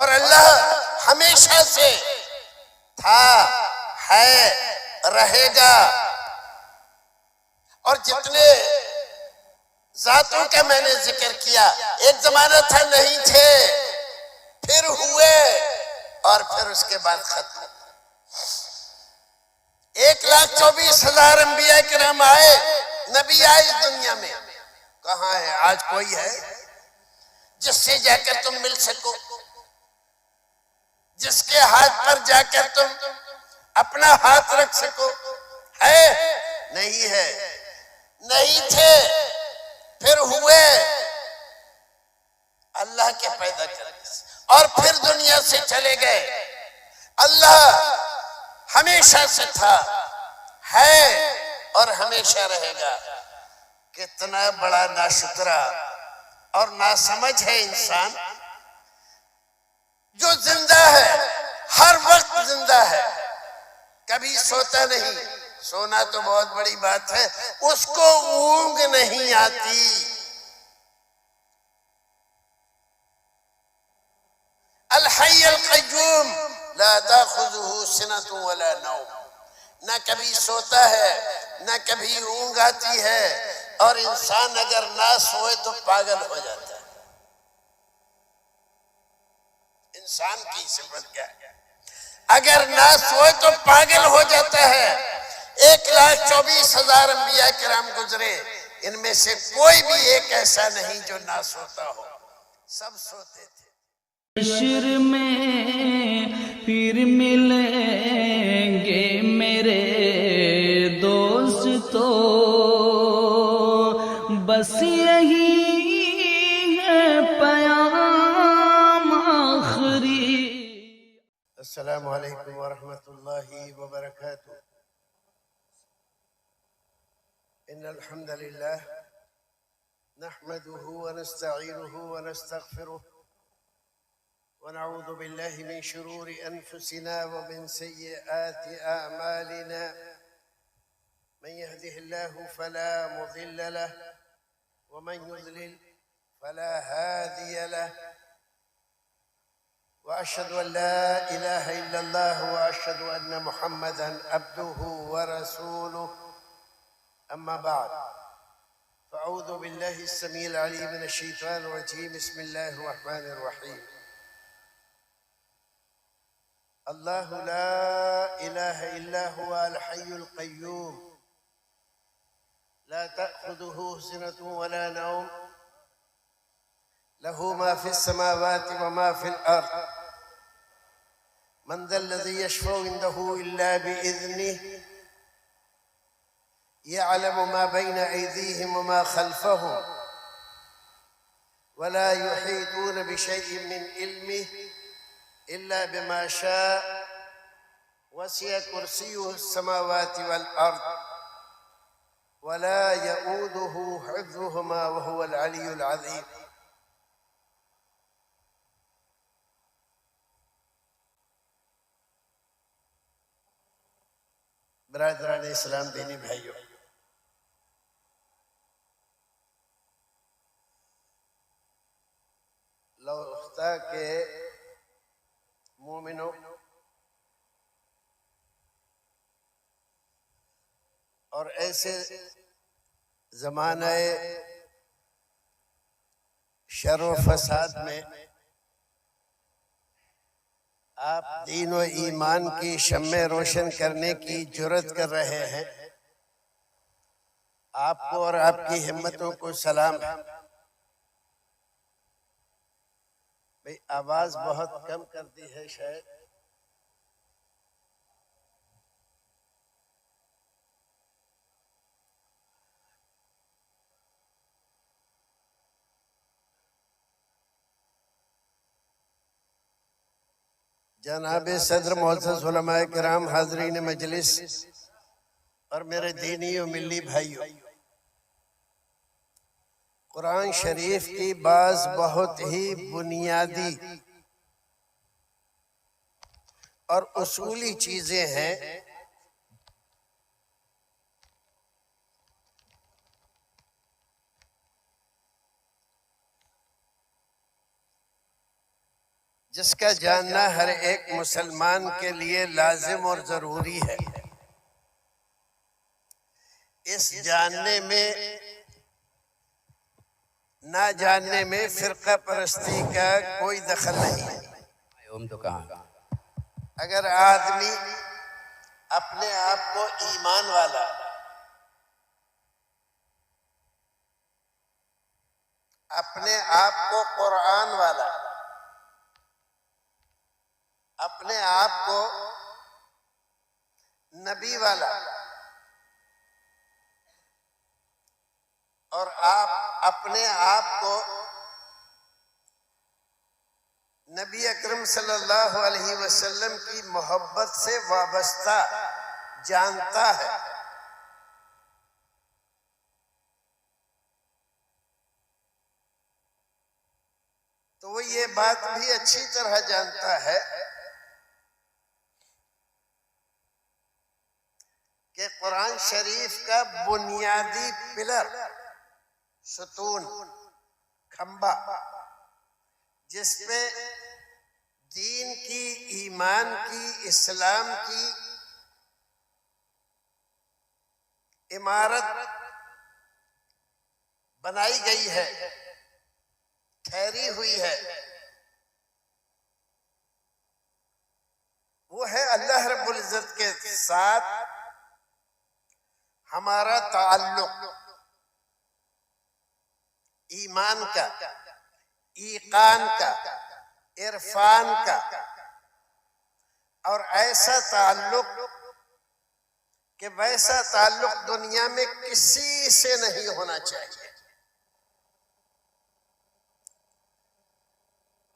اور اللہ ہمیشہ سے تھا، ہے، رہے گا۔ اور جتنے ذاتوں کا میں نے ذکر کیا، ایک زمانہ تھا نہیں تھے، پھر ہوئے، اور پھر اس کے بعد ختم۔ 1,24,000 انبیاء کرام آئے، نبی آئے اس دنیا میں، کہاں ہے آج؟ کوئی ہے جس سے جا کر تم مل سکو، جس کے ہاتھ پر جا کر تم اپنا ہاتھ رکھ سکو؟ ہے؟ نہیں ہے۔ نہیں تھے، پھر ہوئے اللہ کے پیدا کرنے سے، اور پھر دنیا سے چلے گئے۔ اللہ ہمیشہ سے تھا، ہے، اور ہمیشہ رہے گا۔ کتنا بڑا ناشکرا اور ناسمجھ ہے انسان جو زندہ ہے، ہر وقت زندہ ہے، کبھی سوتا نہیں۔ سونا تو بہت بڑی بات ہے، اس کو اونگ نہیں آتی۔ الحی القیوم لا تاخذہ سنۃ ولا نوم، نہ کبھی سوتا ہے نہ کبھی اونگ آتی ہے، اور انسان اگر نہ سوئے تو پاگل ہو جاتا ہے۔ انسان کی صفت کیا ہے؟ اگر نہ سوئے تو پاگل ہو جاتا ہے۔ 1,24,000 انبیاء کرام گزرے، ان میں سے کوئی بھی ایک ایسا نہیں جو نہ سوتا ہو، سب سوتے تھے۔ حشر میں پھر ملیں گے میرے دوستو، بس یہی ہے پیام آخری۔ السلام علیکم ورحمۃ اللہ وبرکاتہ۔ ان الحمد للہ نحمده ونستعینه ونستغفره ونعوذ بالله من شرور أنفسنا ومن سيئات أعمالنا، من يهده الله فلا مضل له ومن يضلل فلا هادي له، وأشهد أن لا إله إلا الله وأشهد أن محمدًا عبده ورسوله، أما بعد، فأعوذ بالله السميع العليم من الشيطان الرجيم، بسم الله الرحمن الرحيم۔ الله لا إله إلا هو الحي القيوم، لا تأخذه سنة ولا نوم، له ما في السماوات وما في الأرض، من ذا الذي يشفع عنده إلا بإذنه، يعلم ما بين أيديهم وما خلفهم، ولا يحيطون بشيء من علمه إلا بما شاء، وسع كرسيه السماوات والأرض، ولا يؤوده حفظهما وهو العلي العظيم۔ برادران اسلام، دینی بھائیوں، لوختہ کے مومنوں اور ایسے زمانہ شر و فساد میں آپ دین و ایمان کی شمع روشن کرنے کی جرات کر رہے ہیں، آپ کو اور آپ کی ہمتوں کو سلام ہے۔ بھئی آواز بہت کم کر دی ہے شاید۔ جناب صدر، معزز علماء کرام، حاضرین مجلس اور میرے دینی و ملی بھائیوں، قرآن شریف کی بعض بہت ہی بنیادی اور اصولی چیزیں ہیں جس کا جاننا ہر ایک مسلمان کے لیے لازم اور ضروری ہے۔ اس جاننے میں نہ جاننے میں فرقہ پرستی کا کوئی دخل نہیں۔ اگر آدمی اپنے آپ کو ایمان والا، اپنے آپ کو قرآن والا، اپنے آپ کو نبی والا، اور آپ اپنے آپ کو نبی اکرم صلی اللہ علیہ وسلم کی محبت سے وابستہ جانتا ہے، تو وہ یہ بات بھی اچھی طرح جانتا ہے کہ قرآن شریف کا بنیادی پلر، ستون، کھمبا، جس پہ دین کی، ایمان کی، اسلام کی عمارت بنائی گئی ہے، ٹھہری ہوئی ہے، وہ ہے اللہ رب العزت کے ساتھ ہمارا تعلق، ایمان کا، ایقان کا، عرفان کا، اور ایسا تعلق کہ ویسا تعلق دنیا میں کسی سے نہیں ہونا چاہیے،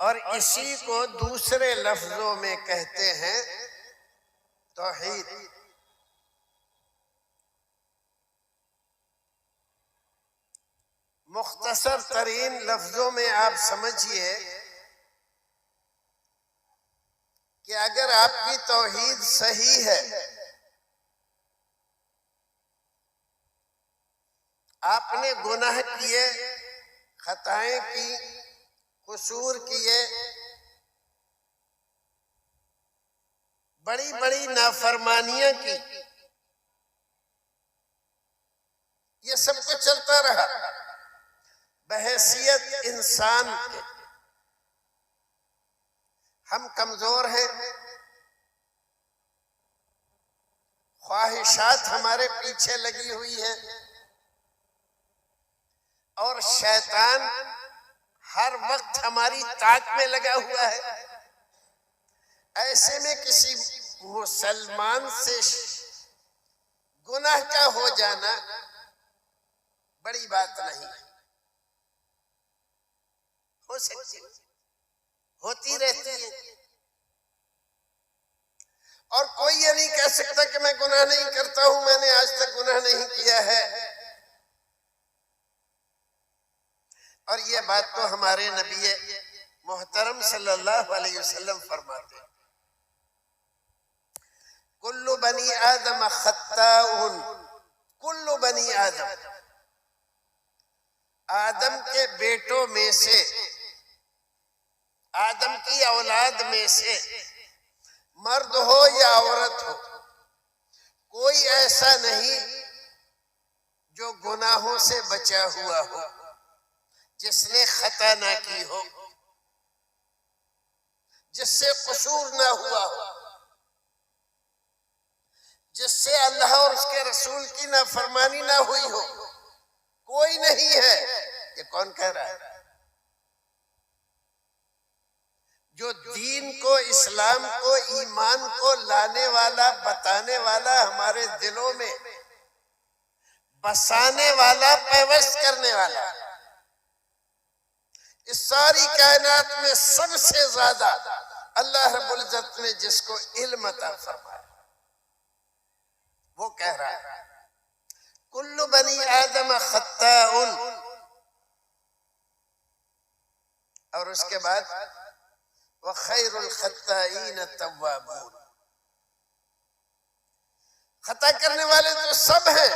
اور اسی کو دوسرے لفظوں میں کہتے ہیں توحید۔ مختصر ترین لفظوں میں آپ سمجھیے کہ اگر آپ کی توحید صحیح ہے، آپ نے گناہ کیے، خطائیں کی، قصور کیے، بڑی بڑی نافرمانیاں کی، یہ سب کچھ چلتا رہا بحیثیت انسان کے۔ ہم کمزور ہیں، خواہشات ہمارے پیچھے لگی ہوئی ہیں، اور شیطان ہر وقت ہماری طاق میں لگا ہوا ہے۔ ایسے میں کسی مسلمان سے گناہ کا ہو جانا بڑی بات نہیں، ہو سکتی، ہوتی رہتی ہے، اور کوئی یہ نہیں کہہ سکتا کہ میں گناہ نہیں کرتا ہوں، میں نے آج تک گناہ نہیں کیا ہے۔ اور یہ بات تو ہمارے نبی محترم صلی اللہ علیہ وسلم فرماتے ہیں، کل بنی آدم خطاء، کل بنی آدم، آدم کے بیٹوں میں سے، آدم کی اولاد میں سے، مرد ہو یا عورت ہو، کوئی ایسا نہیں جو گناہوں سے بچا ہوا ہو، جس نے خطا نہ کی ہو، جس سے قصور نہ ہوا ہو، جس سے اللہ اور اس کے رسول کی نافرمانی نہ ہوئی ہو، کوئی نہیں ہے۔ یہ کون کہہ رہا ہے؟ جو دین کو، اسلام کو، ایمان کو لانے والا، بتانے والا، ہمارے دلوں میں بسانے والا، پیوست کرنے والا، اس ساری کائنات میں سب سے زیادہ اللہ رب العزت نے جس کو علم عطا فرمایا، وہ کہہ رہا ہے کل بنی آدم خطاء، اور اس کے بعد وَخَيْرُ الْخَطَّائِينَ التَّوَّابُونَ، خطا کرنے والے تو سب ہیں،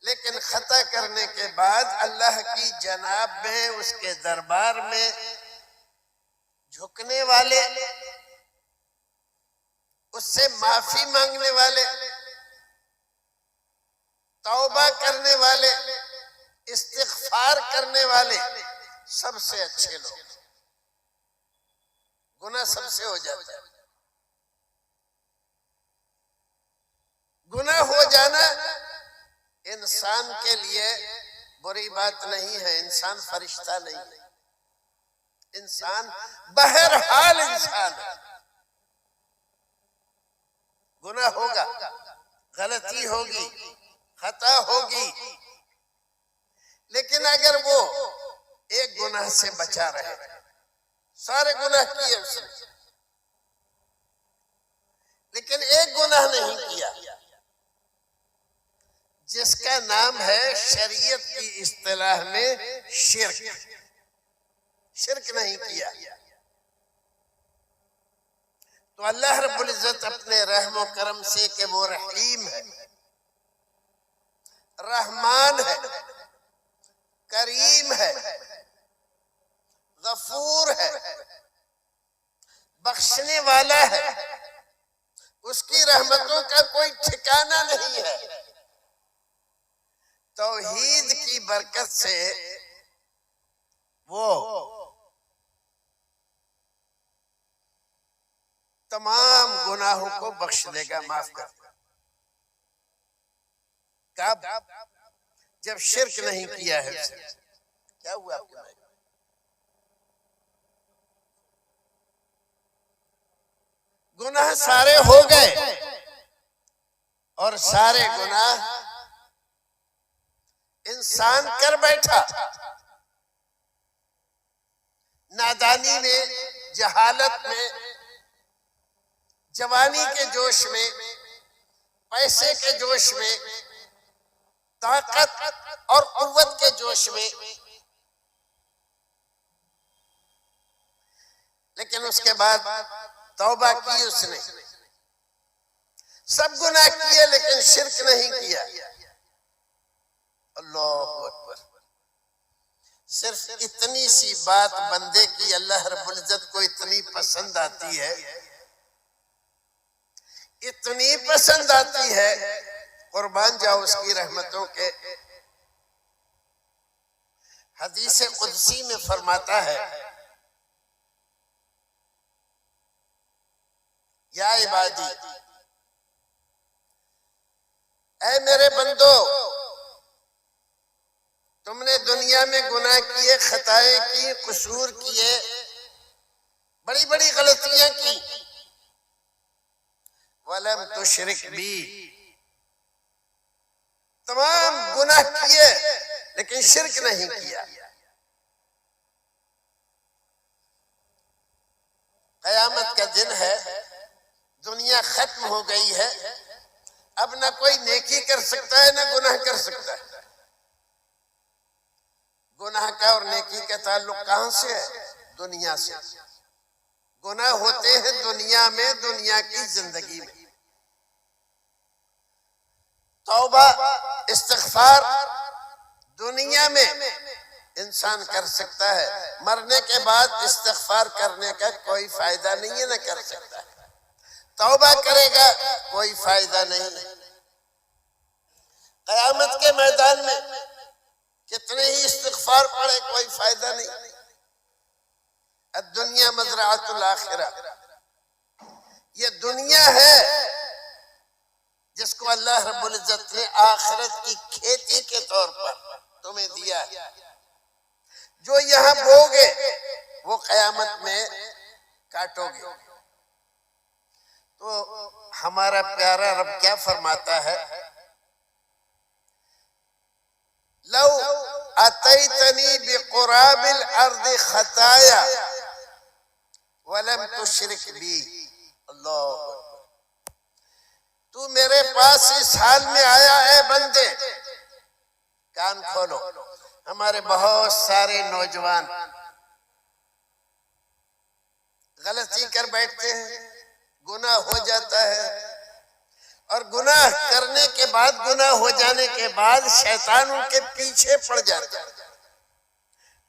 لیکن خطا کرنے کے بعد اللہ کی جناب میں، اس کے دربار میں جھکنے والے، اس سے معافی مانگنے والے، توبہ کرنے والے، استغفار کرنے والے سب سے اچھے لوگ۔ گناہ سب سے ہو جاتا ہے۔ گناہ ہو جانا انسان کے لیے بری بات نہیں ہے، انسان فرشتہ نہیں ہے، انسان بہرحال انسان ہے۔ گناہ ہوگا، غلطی ہوگی، خطا ہوگی، لیکن اگر وہ ایک گناہ سے بچا رہے، سارے گناہ کیے اس نے لیکن ایک گناہ نہیں کیا، جس کا نام ہے شریعت کی اصطلاح میں شرک، شرک نہیں کیا، تو اللہ رب العزت اپنے رحم و کرم سے کہ وہ رحیم ہے، رحمان ہے، کریم ہے، غفور ہے، بخشنے والا ہے، اس کی رحمتوں کا کوئی ٹھکانہ نہیں ہے۔ توحید کی برکت سے وہ تمام گناہوں کو بخش دے گا، معاف کر دے گا۔ کب؟ جب شرک نہیں کیا ہے اسے۔ کیا ہوا آپ کے بھائی؟ گناہ سارے ہو گئے اور سارے گناہ انسان کر بیٹھا، نادانی میں، جہالت میں، جوانی کے جوش میں، پیسے کے جوش میں، طاقت اور قوت کے جوش میں، لیکن اس کے بعد توبہ کی اس نے، سب گناہ کیے لیکن شرک نہیں کیا۔ اللہ اکبر۔ صرف اتنی سی بات بندے کی اللہ رب العزت کو اتنی پسند آتی ہے، اتنی پسند آتی ہے، قربان جاؤ اس کی رحمتوں کے۔ حدیث قدسی میں فرماتا ہے، یا عبادی، اے میرے بندو، تم نے دنیا میں گناہ کیے، خطائیں کی، قصور کیے، بڑی بڑی غلطیاں کی، وَلَمْ تُشْرِكْ بِي، تمام گناہ کیے لیکن شرک نہیں کیا۔ قیامت کا دن ہے، دنیا ختم ہو گئی ہے، اب نہ کوئی نیکی کر سکتا ہے نہ گناہ کر سکتا ہے۔ گناہ کا اور نیکی کا تعلق کہاں سے ہے؟ دنیا سے۔ گناہ ہوتے ہیں دنیا میں، دنیا کی زندگی میں۔ توبہ، استغفار دنیا میں انسان کر سکتا ہے، مرنے کے بعد استغفار کرنے کا کوئی فائدہ نہیں ہے، نہ کر سکتا ہے۔ توبہ کرے گا کوئی فائدہ نہیں ہے۔ قیامت کے میدان میں کتنے ہی استغفار پڑے کوئی فائدہ نہیں۔ الدنیا مزرعۃ الآخرہ، یہ دنیا ہے جس کو اللہ رب العزت نے آخرت کی کھیتی کے طور پر تمہیں دیا ہے۔ جو یہاں بوگے وہ قیامت میں کاٹو گے۔ تو ہمارا پیارا رب کیا فرماتا ہے؟ لو اتیتنی بقراب الارض خطایا ولم تشرک بی، اللہ، تو میرے پاس اس حال میں آیا ہے بندے۔ کان کھولو، ہمارے بہت سارے نوجوان غلطی کر بیٹھتے ہیں، گناہ ہو جاتا ہے، اور گناہ کرنے کے بعد، گناہ ہو جانے کے بعد شیطانوں کے پیچھے پڑ جاتا ہے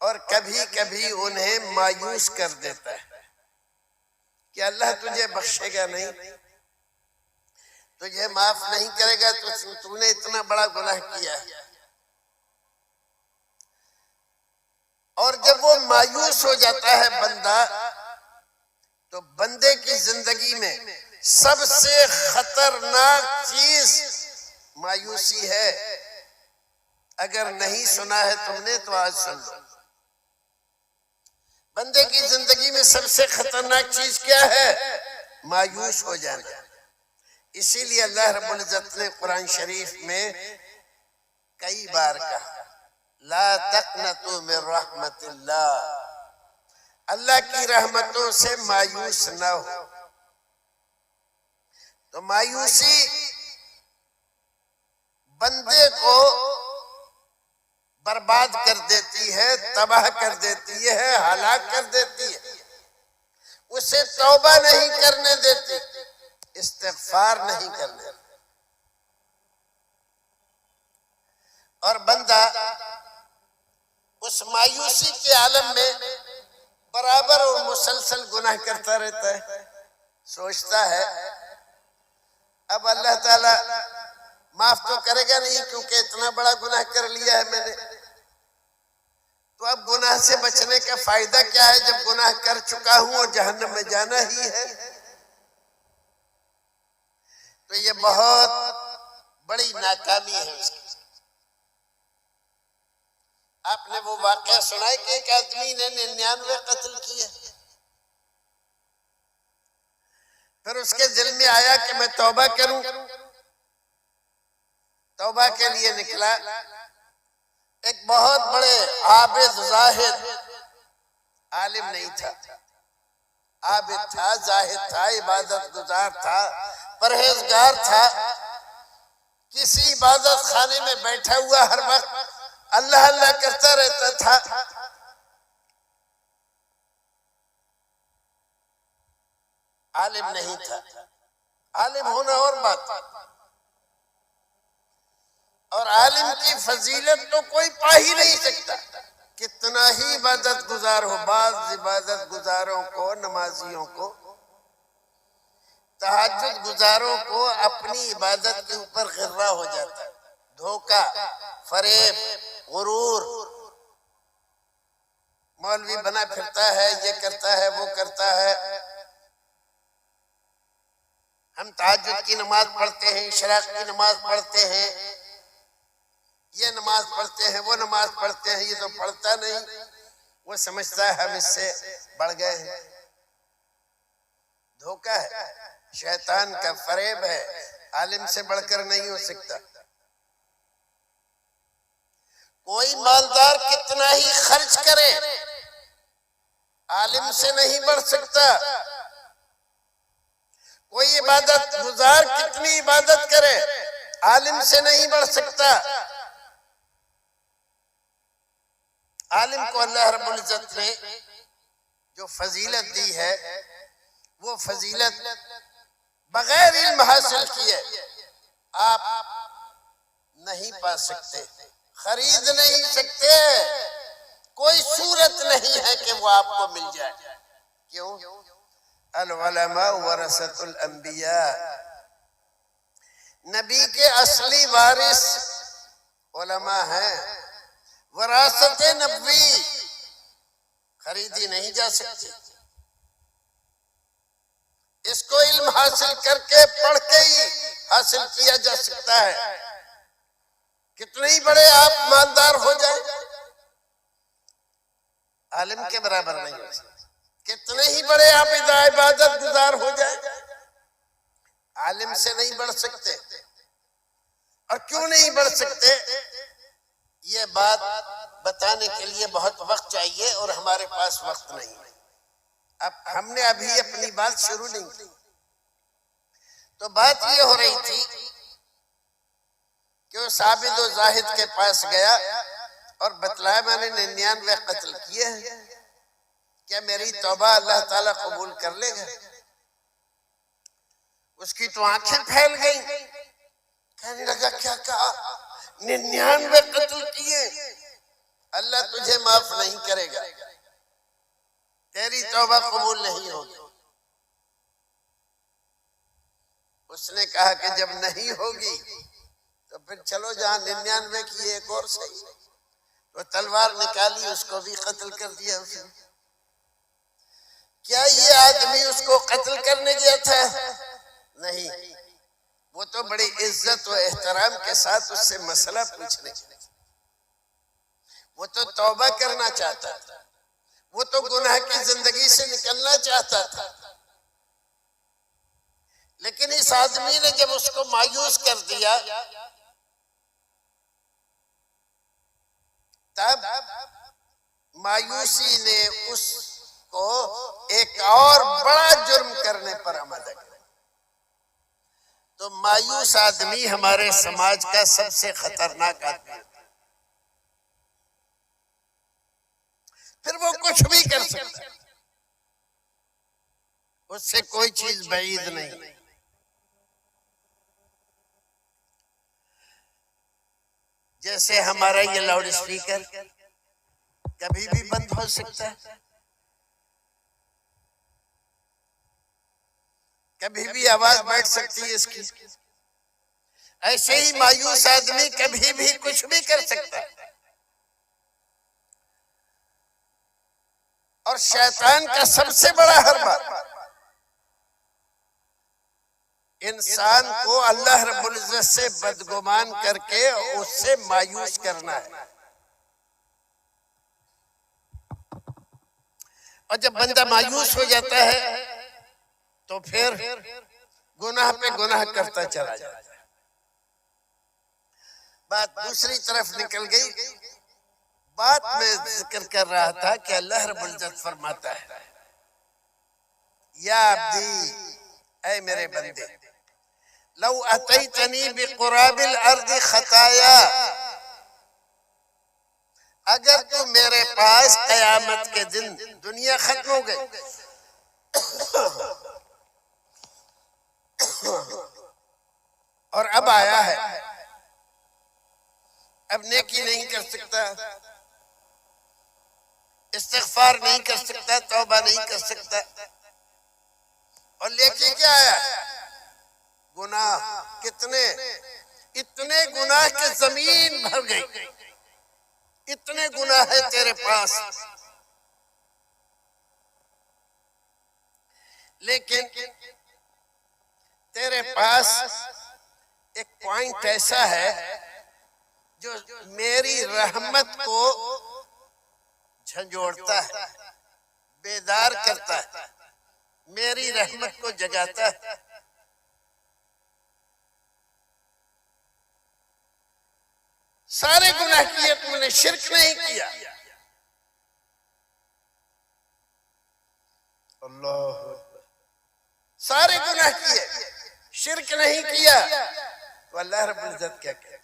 اور کبھی کبھی انہیں مایوس کر دیتا ہے۔ کہ اللہ تجھے بخشے گا نہیں، تجھے معاف نہیں کرے گا، تو نے اتنا بڑا گناہ کیا ہے۔ اور جب وہ مایوس ہو جاتا ہے بندہ، تو بندے کی زندگی میں سب سے خطرناک چیز مایوسی ہے۔ اگر نہیں سنا ہے تم نے تو آج سن لو۔ بندے کی زندگی میں سب سے خطرناک چیز کیا ہے؟ مایوس ہو جانا۔ اسی لیے اللہ رب العزت نے قرآن شریف میں کئی بار کہا لا تقنطوا من رحمت اللہ، اللہ کی رحمتوں سے مایوس نہ ہو۔ تو مایوسی بندے کو برباد کر دیتی ہے، تباہ کر دیتی ہے، ہلاک کر دیتی ہے، اسے توبہ نہیں کرنے دیتی، استغفار نہیں کرنے دیتی۔ اور بندہ اس مایوسی کے عالم میں برابر اور مسلسل گناہ کرتا رہتا ہے، سوچتا ہے اب اللہ تعالیٰ معاف تو کرے گا نہیں کیونکہ اتنا بڑا گناہ کر لیا ہے میں نے، تو اب گناہ سے بچنے کا فائدہ کیا ہے جب گناہ کر چکا ہوں اور جہنم میں جانا ہی ہے۔ تو یہ بہت بڑی ناکامی ہے اس کی۔ آپ نے وہ واقعہ سنا ہے کہ ایک آدمی نے 99 قتل کیے، پھر اس کے دل میں آیا کہ میں توبہ کروں، توبہ کے لیے نکلا۔ ایک بہت بڑے عابد زاہد عالم نہیں تھا، عابد تھا، زاہد تھا، عبادت گزار تھا، پرہیزگار تھا، کسی عبادت خانے میں بیٹھا ہوا ہر وقت اللہ اللہ کرتا رہتا تھا۔ عالم نہیں تھا، عالم ہونا اور بات، اور عالم کی فضیلت تو کوئی پا ہی نہیں سکتا، کتنا ہی عبادت گزار ہو۔ بعض عبادت گزاروں کو، نمازیوں کو، تہجد گزاروں کو اپنی عبادت کے اوپر غرہ ہو جاتا ہے، دھوکہ، فریب، غرور، مولوی بنا پھرتا ہے، یہ کرتا ہے، وہ کرتا ہے۔ ہم تہجد کی نماز پڑھتے ہیں، اشراق کی نماز پڑھتے ہیں، یہ نماز پڑھتے ہیں، وہ نماز پڑھتے ہیں، یہ تو پڑھتا نہیں، وہ سمجھتا ہے ہم اس سے بڑھ گئے ہیں۔ دھوکہ ہے، شیطان کا فریب ہے، عالم سے بڑھ کر نہیں ہو سکتا۔ کوئی مالدار کتنا ہی خرچ کرے عالم سے نہیں بڑھ سکتا، کوئی عبادت گزار کتنی عبادت کرے عالم سے نہیں بڑھ سکتا۔ عالم کو اللہ رب العزت نے جو فضیلت دی ہے، وہ فضیلت بغیر علم حاصل کیے آپ نہیں پا سکتے، خرید نہیں سکتے، کوئی صورت نہیں ہے کہ وہ آپ کو مل جائے۔ کیوں؟ العلماء ورثۃ الانبیاء، نبی کے اصلی وارث علماء ہیں، وراثت نبوی خریدی نہیں جا سکتی، اس کو علم حاصل کر کے پڑھ کے ہی حاصل کیا جا سکتا ہے۔ کتنے ہی بڑے آپ مالدار ہو جائیں عالم کے برابر نہیں ہو سکتے، کتنے ہی بڑے آپ عبادت گزار ہو جائیں عالم سے نہیں بڑھ سکتے۔ اور کیوں نہیں بڑھ سکتے؟ یہ بات بتانے کے لیے بہت وقت چاہیے اور ہمارے پاس وقت نہیں۔ اب ہم نے ابھی اپنی بات شروع نہیں کی، تو بات یہ ہو رہی تھی کہ وہ عابد و زاہد کے پاس گیا اور بتلایا میں نے 99 قتل کیے ہیں، کیا میری توبہ اللہ تعالیٰ قبول کر لے گا؟ اس کی تو آنکھیں پھیل گئیں، کہنے لگا کیا کہا؟ 99 قتل کیے، اللہ تجھے معاف نہیں کرے گا، تیری توبہ قبول نہیں ہوگی۔ اس نے کہا کہ جب نہیں ہوگی تو پھر چلو جہاں 99 کی ایک اور صحیح. وہ تلوار نکالی، اس کو بھی قتل کر دیا اس نے. کیا یہ آدمی اس کو قتل کرنے گیا تھا؟ نہیں، وہ تو بڑی عزت و احترام کے ساتھ اس سے مسئلہ پوچھنے گیا. وہ تو توبہ کرنا چاہتا تھا، وہ تو گناہ کی زندگی سے نکلنا چاہتا تھا. لیکن اس آدمی نے جب اس کو مایوس کر دیا، تب مایوسی نے اس کو ایک اور بڑا جرم کرنے پر آمادہ کیا. تو مایوس آدمی ہمارے سماج کا سب سے خطرناک آدمی ہے. پھر وہ کچھ بھی کر سکتا ہے، اس سے کوئی چیز بعید نہیں. جیسے ہمارا یہ لاؤڈ اسپیکر کبھی بھی بند ہو سکتا ہے، کبھی بھی آواز بیٹھ سکتی ہے اس کی. ایسے ہی مایوس آدمی کبھی بھی کچھ بھی کر سکتا ہے. اور شیطان کا سب سے بڑا حربہ انسان کو اللہ رب العزت سے بدگمان کر کے اس سے مایوس کرنا ہے. اور جب بندہ مایوس ہو جاتا ہے تو پھر گناہ پہ گناہ کرتا چلا جاتا ہے. بات دوسری طرف نکل گئی. بات میں ذکر کر رہا تھا کہ اللہ رب العزت فرماتا ہے، یا عبدی، اے میرے بندے، لو اتیتنی بقراب الارض خطایا، اگر تو میرے پاس قیامت کے دن، دنیا ختم ہو گئی اور اب آیا ہے، اب نیکی نہیں کر سکتا، استغفار نہیں کر سکتا، توبہ نہیں کر سکتا، اور لے کے کیا آیا؟ گناہ. کتنے؟ اتنے گناہ کہ زمین بھر گئی. اتنے گناہ ہے تیرے پاس، لیکن تیرے پاس ایک پوائنٹ ایسا ہے جو میری رحمت کو جھنجھوڑتا ہے، بیدار کرتا ہے، میری رحمت کو جگاتا ہے. سارے گناہ کیے، تم نے شرک نہیں کیا. اللہ، سارے گناہ کیے، شرک نہیں کیا، تو اللہ رب العزت کیا کہتا ہے؟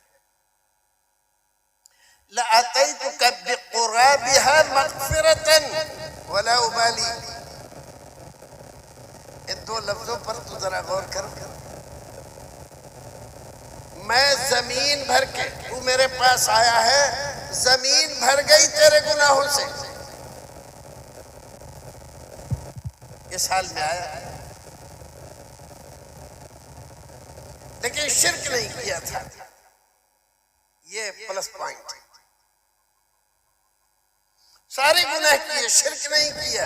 لَأَتَيْتُكَ بِقُرَابِهَا مَغْفِرَةً وَلَا أُبَالِي. ان دو لفظوں پر تو ذرا غور کر. میں زمین بھر کے، تو میرے پاس آیا ہے، زمین بھر گئی تیرے گناہوں سے. اس حال میں آیا لیکن شرک نہیں کیا تھا. یہ پلس پوائنٹ. سارے گناہ کیے، شرک نہیں کیا.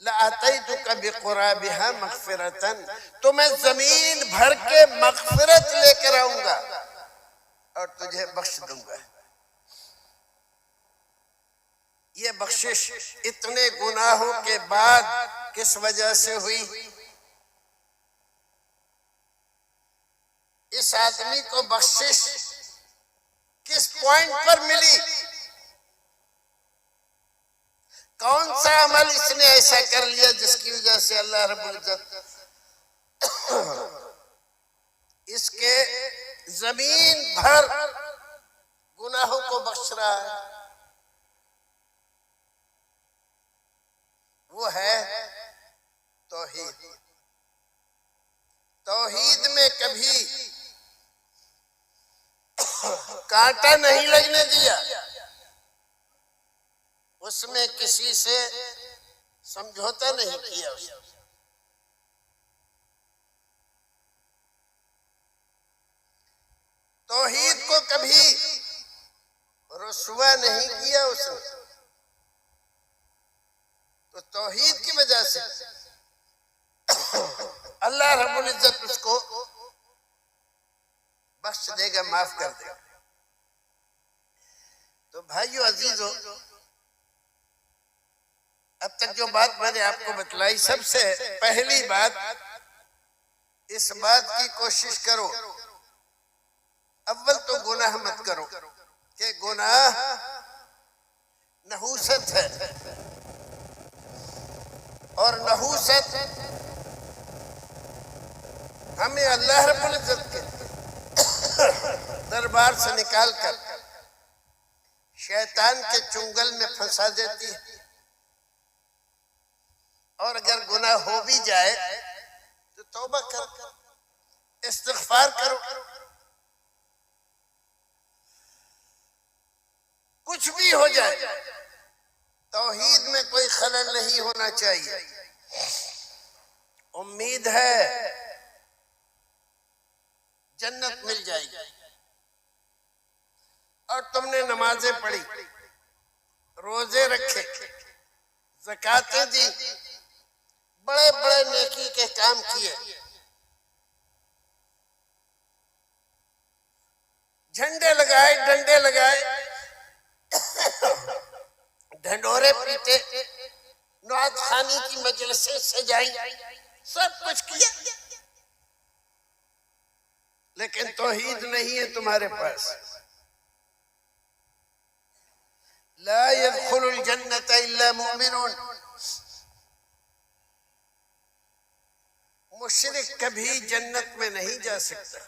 لَأَتَيْتُكَ بِقُرَابِهَا مَغْفِرَةً، تو میں زمین بھر کے مغفرت لے کر آؤں گا اور تجھے بخش دوں گا. یہ بخشش اتنے گناہوں کے بعد کس وجہ سے ہوئی؟ اس آدمی کو بخشش کس پوائنٹ پر ملی؟ کون سا عمل اس نے ایسا کر لیا جس کی وجہ سے اللہ رب العزت اس کے زمین بھر گناہوں کو بخش رہا ہے؟ وہ ہے توحید. توحید میں کبھی کانٹا نہیں لگنے دیا، اس میں کسی سے سمجھوتا نہیں کیا. توحید کو کبھی رسوا نہیں کیا اس نے، تو توحید کی وجہ سے اللہ رب العزت اس کو بخش دے گا، معاف کر دے گا۔ تو بھائیو عزیزو، اب تک جو بات میں نے آپ کو بتلائی، سب سے پہلی بات اس بات کی کوشش کرو، اول تو گناہ مت کرو، کہ گناہ نحوست ہے، اور نحوست ہمیں اللہ رب العزت کے دربار سے نکال کر شیطان کے چنگل میں پھنسا دیتی ہے، اور اگر گناہ ہو بھی جائے تو توبہ کرو، استغفار کرو، کچھ بھی ہو جائے توحید میں کوئی خلل نہیں ہونا چاہیے۔ امید ہے جنت مل جائے گی، اور تم نے نمازیں پڑھی، روزے رکھے، زکاتیں دی، بڑے بڑے نیکی کے کام کیے، جھنڈے لگائے، ڈنڈے لگائے، ڈھنڈورے پیٹے، نعت خوانی کی مجلسیں سجائی، سب کچھ کیا، لیکن توحید نہیں ہے تمہارے پاس۔ لا يدخل الجنة الا مؤمنون، مشرک کبھی جنت میں نہیں جا سکتا۔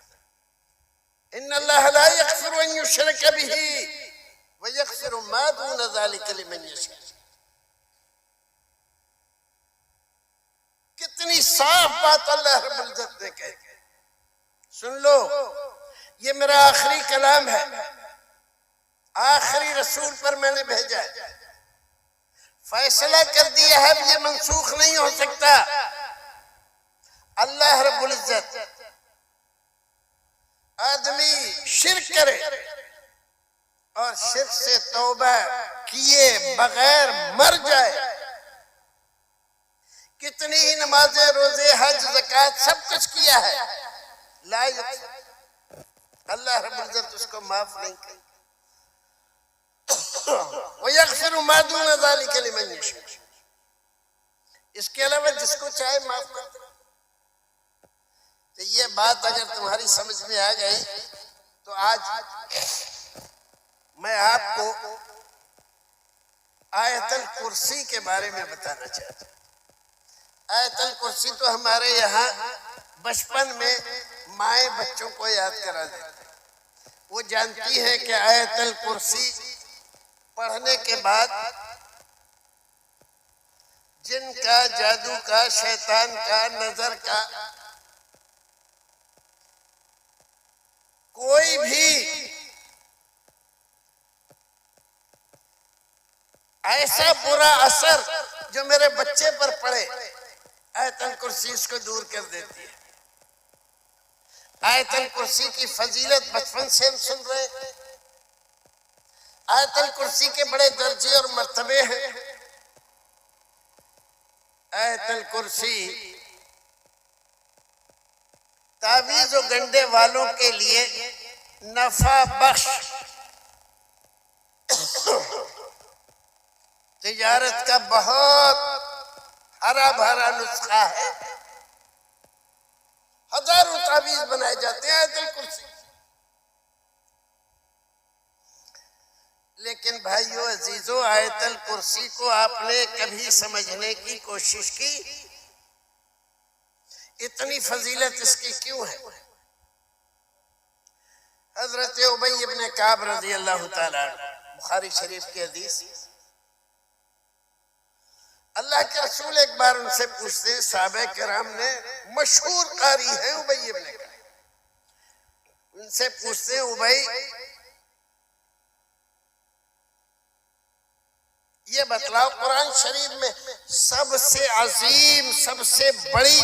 ان اللہ لا يغفر ان يشرك به ويغفر ما دون ذلك لمن يشاء۔ کتنی صاف بات اللہ رب العزت نے کہی، سن لو، یہ میرا آخری کلام ہے، آخری رسول پر میں نے بھیجا ہے، فیصلہ کر دیا ہے، یہ منسوخ نہیں ہو سکتا۔ اللہ رب العزت آدمی شرک کرے اور شرک سے توبہ کیے بغیر مر جائے، کتنی ہی نمازیں، روزے، حج، زکوٰۃ سب کچھ کیا ہے، اللہ رب العزت اس کو معاف نہیں کرے۔ وَيَغْفِرُ مَا دُونَ ذَلِكَ لِمَنْ يَشَاءُ، اس کے علاوہ جس کو چاہے معاف کر دے۔ تو یہ بات اگر تمہاری سمجھ میں آ گئی تو آج میں آپ کو آیت الکرسی کے بارے میں بتانا چاہتا ہوں۔ آیت الکرسی تو ہمارے یہاں بچپن میں مائیں بچوں کو یاد کرا دیتے، وہ جانتی ہیں کہ آیت الکرسی پڑھنے کے بعد جن کا، جادو کا، شیطان کا، نظر کا کوئی بھی ایسا برا اثر جو میرے بچے پر پڑے، آیت الکرسی اس کو دور کر دیتی ہے۔ آیت الکرسی کی فضیلت بچپن سے ہم سن رہے ہیں، آیت الکرسی کے بڑے درجے اور مرتبے ہیں۔ آیت الکرسی تعویذ و گنڈے والوں کے لیے نفع بخش تجارت کا بہت ہرا بھرا نسخہ ہے، ہزاروں تعویذ بنائے جاتے ہیں آیت الکرسی۔ لیکن بھائیو عزیزو، آیت الکرسی کو آپ نے کبھی سمجھنے کی کوشش کی؟ اتنی فضیلت اس کی کیوں ہے؟ حضرت ابی ابن کعب رضی اللہ تعالیٰ عنہ، بخاری شریف کی حدیث، اللہ کے رسول ایک بار ان سے پوچھتے ہیں، صحابہ کرام نے، مشہور قاری ہیں ابی ابن کعب، ان سے پوچھتے ہیں، ابی یہ بتلاؤ قرآن شریف میں سب سے عظیم، سب سے بڑی،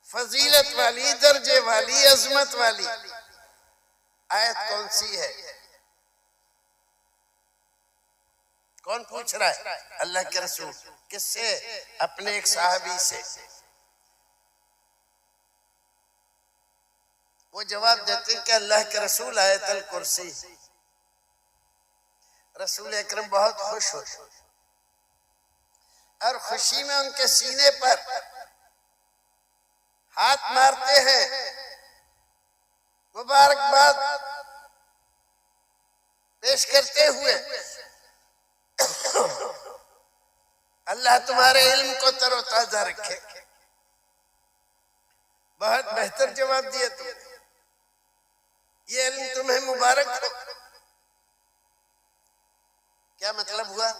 فضیلت والی، درجے والی، عظمت والی آیت کون سی ہے؟ کون پوچھ رہا ہے؟ اللہ کے رسول۔ کس سے؟ اپنے ایک صحابی سے۔ وہ جواب دیتے ہیں کہ اللہ کے رسول آیت الکرسی۔ رسول اکرم بہت خوش ہو اور خوشی میں ان کے سینے پر ہاتھ مارتے ہیں، مبارکباد پیش کرتے ہوئے اللہ تمہارے علم کو تر و تازہ رکھے۔ بہت بہتر جواب دیا تم نے، یہ علم تمہیں مبارک ہو۔ کیا مطلب ہوا؟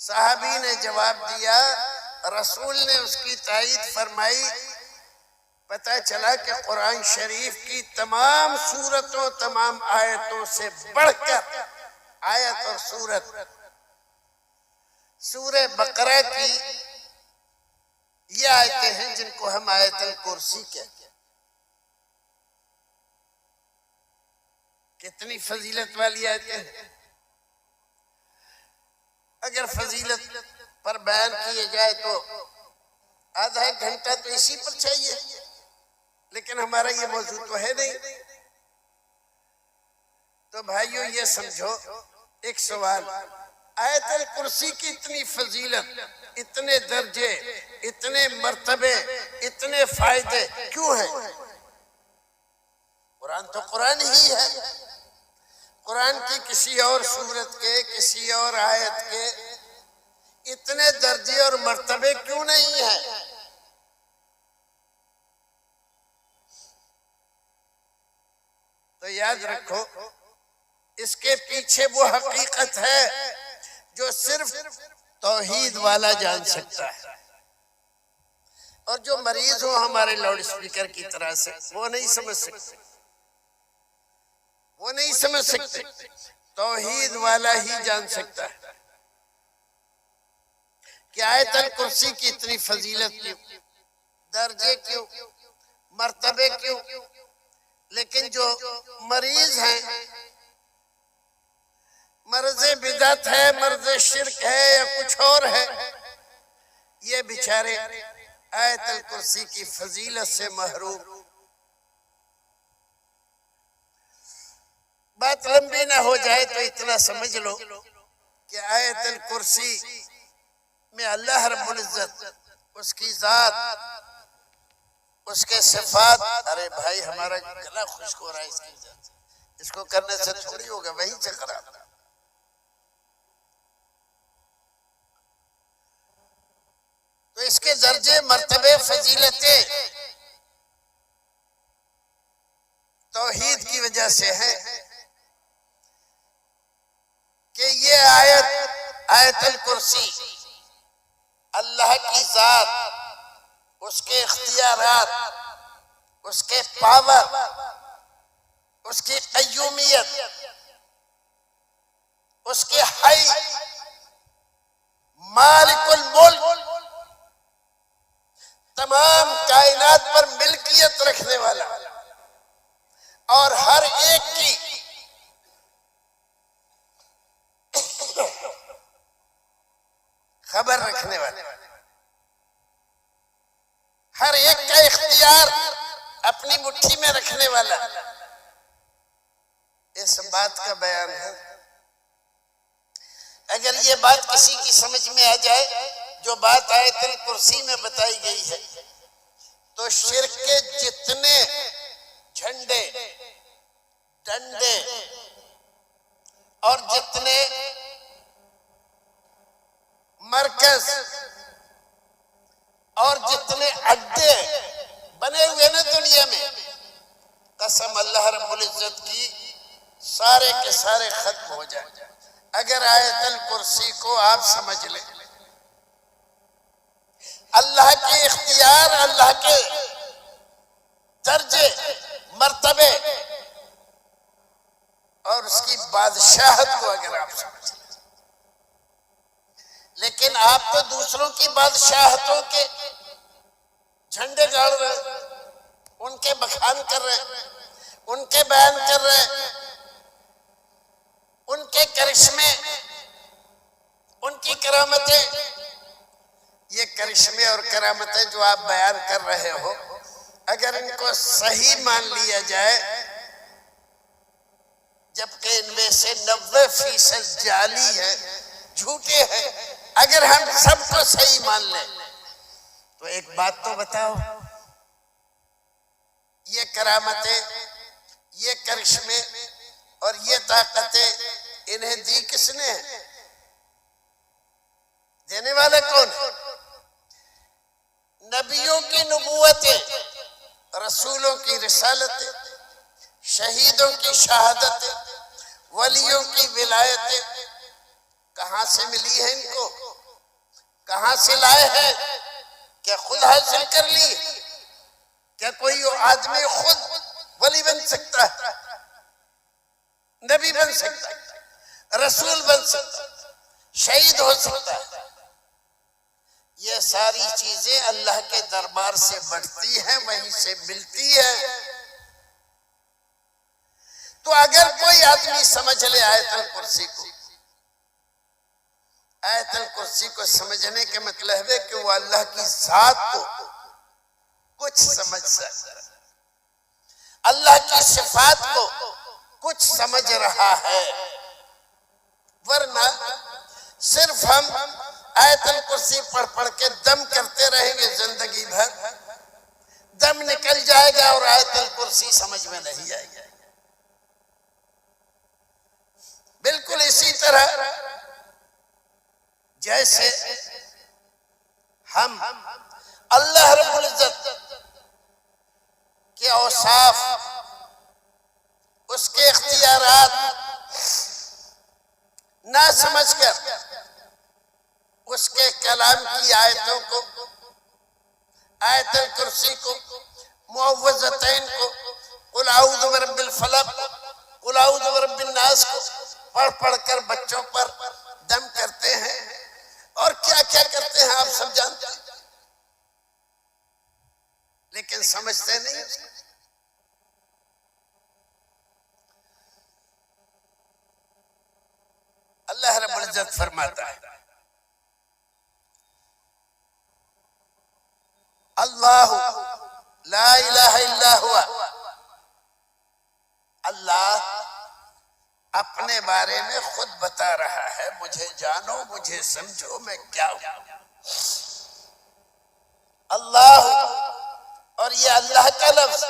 صحابی نے جواب دیا، رسول نے اس کی تائید فرمائی۔ پتہ چلا کہ قرآن شریف کی تمام سورتوں، تمام آیتوں سے بڑھ کر آیت اور سورت سورہ بقرہ کی یہ آیتیں ہیں جن کو ہم آیت الکرسی کہتے ہیں۔ کتنی فضیلت والی آیتیں ہیں۔ اگر فضیلت پر بیان کیے جائے تو آدھا ایک گھنٹہ تو اسی پر چاہیے، لیکن ہمارا یہ موضوع تو ہے نہیں۔ تو بھائیو یہ سمجھو، ایک سوال، آیت الکرسی کی اتنی فضیلت، اتنے درجے، اتنے مرتبے، اتنے فائدے کیوں ہیں؟ قرآن تو قرآن ہی ہے۔ قرآن کی کسی اور سورت کے، کسی اور آیت کے اتنے درجے اور مرتبے کیوں نہیں ہیں؟ تو یاد رکھو، اس کے پیچھے وہ حقیقت ہے جو صرف توحید والا جان سکتا ہے، اور جو مریض ہو ہمارے لاؤڈ اسپیکر کی طرح سے وہ نہیں سمجھ سکتے، وہ نہیں سمجھ سکتے۔ توحید والا ہی جان سکتا ہے کہ آیت الکرسی کی اتنی فضیلت کیوں، درجے کیوں، مرتبے کیوں۔ لیکن جو مریض ہیں، مرض بدعت ہے، مرض شرک ہے یا کچھ اور ہے، یہ بیچارے آیت الکرسی کی فضیلت سے محروم۔ بات لمبی نہ ہو جائے تو اتنا سمجھ لو کہ آیت الکرسی میں اللہ رب العزت، اس کی ذات، اس کے صفات۔ ارے بھائی ہمارا گلا خشک ہو رہا ہے اس کی ذات، اس کو کرنے سے تھوڑی ہوگا، وہیں سے خراب۔ تو اس کے درجے، مرتبے، فضیلتیں توحید کی وجہ سے ہے کہ یہ آیت الکرسی اللہ کی ذات، اس کے اختیارات، اس کے پاور، اس کی قیومیت، اس کے حی، مالک الملک، تمام کائنات پر ملکیت رکھنے والا اور ہر ایک کی خبر رکھنے والا، ہر ایک کا اختیار اپنی مٹھی میں رکھنے والا، اس بات کا بیان ہے۔ اگر یہ بات کسی کی سمجھ میں آ جائے جو بات آیت الکرسی میں بتائی گئی ہے، تو شرک کے جتنے جھنڈے، ڈنڈے اور جتنے مرکز اور جتنے اڈے بنے ہوئے نا دنیا میں، قسم اللہ رب العزت کی، سارے کے سارے ختم ہو جائیں اگر آیت الکرسی کو آپ سمجھ لیں۔ اللہ کے اختیار، اللہ کے درجے، مرتبے اور اس کی بادشاہت کو اگر آپ سمجھ لیں۔ لیکن آپ تو دوسروں کی بادشاہتوں کے جھنڈے گاڑ رہے ہیں، ان کے بخان کر رہے ہیں، ان کے بیان کر رہے، ان کے کرشمے، ان کی کرامتیں. یہ کرشمے اور کرامتیں جو آپ بیان کر رہے ہو، اگر ان کو صحیح مان لیا جائے، جبکہ ان میں سے 90% جعلی ہے، جھوٹے ہیں، اگر ہم سب کو صحیح مان لیں تو ایک بات تو بتاؤ، یہ کرامتیں، یہ کرشمے اور یہ طاقتیں انہیں دی کس نے؟ دینے والا کون؟ نبیوں کی نبوتیں، رسولوں کی رسالتیں، شہیدوں کی شہادتیں، ولیوں کی ولایتیں کہاں سے ملی ہیں ان کو؟ کہاں سے لائے ہیں؟ کیا خود حاصل کر لی؟ کیا کوئی آدمی خود ولی بن سکتا ہے؟ نبی بن سکتا ہے؟ رسول بن سکتا ہے؟ شہید ہو سکتا ہے؟ یہ ساری چیزیں اللہ کے دربار سے بڑھتی ہیں، وہیں سے ملتی ہیں. تو اگر کوئی آدمی سمجھ لے آیت الکرسی کو، آیت الکرسی کو سمجھنے کے مطلب ہے کہ وہ اللہ کی ذات کو کچھ سمجھ سکتا ہے، اللہ کی صفات کو کچھ سمجھ رہا ہے. ورنہ صرف ہم آیت الکرسی پڑھ پڑھ کے دم کرتے رہیں گے زندگی بھر، دم نکل جائے گا اور آیت الکرسی سمجھ میں نہیں آئے گا. بالکل اسی طرح جیسے ہم اللہ رب العزت کے اوصاف، اس کے اختیارات نہ سمجھ کر اس کے کلام کی آیتوں کو، آیت الکرسی کو، معوذتین کو، قل اعوذ برب الفلق، قل اعوذ برب الناس کو پڑھ پڑھ کر بچوں پر دم کرتے ہیں، اور کیا کیا کرتے ہیں آپ سب جانتے ہیں، لیکن سمجھتے نہیں. اللہ رب العزت فرماتا ہے اللہ لا الہ الا ہوا. اللہ اپنے بارے میں خود بتا رہا ہے، مجھے جانو، مجھے سمجھو، میں کیا ہوں. اللہ، اور یہ اللہ کا لفظ،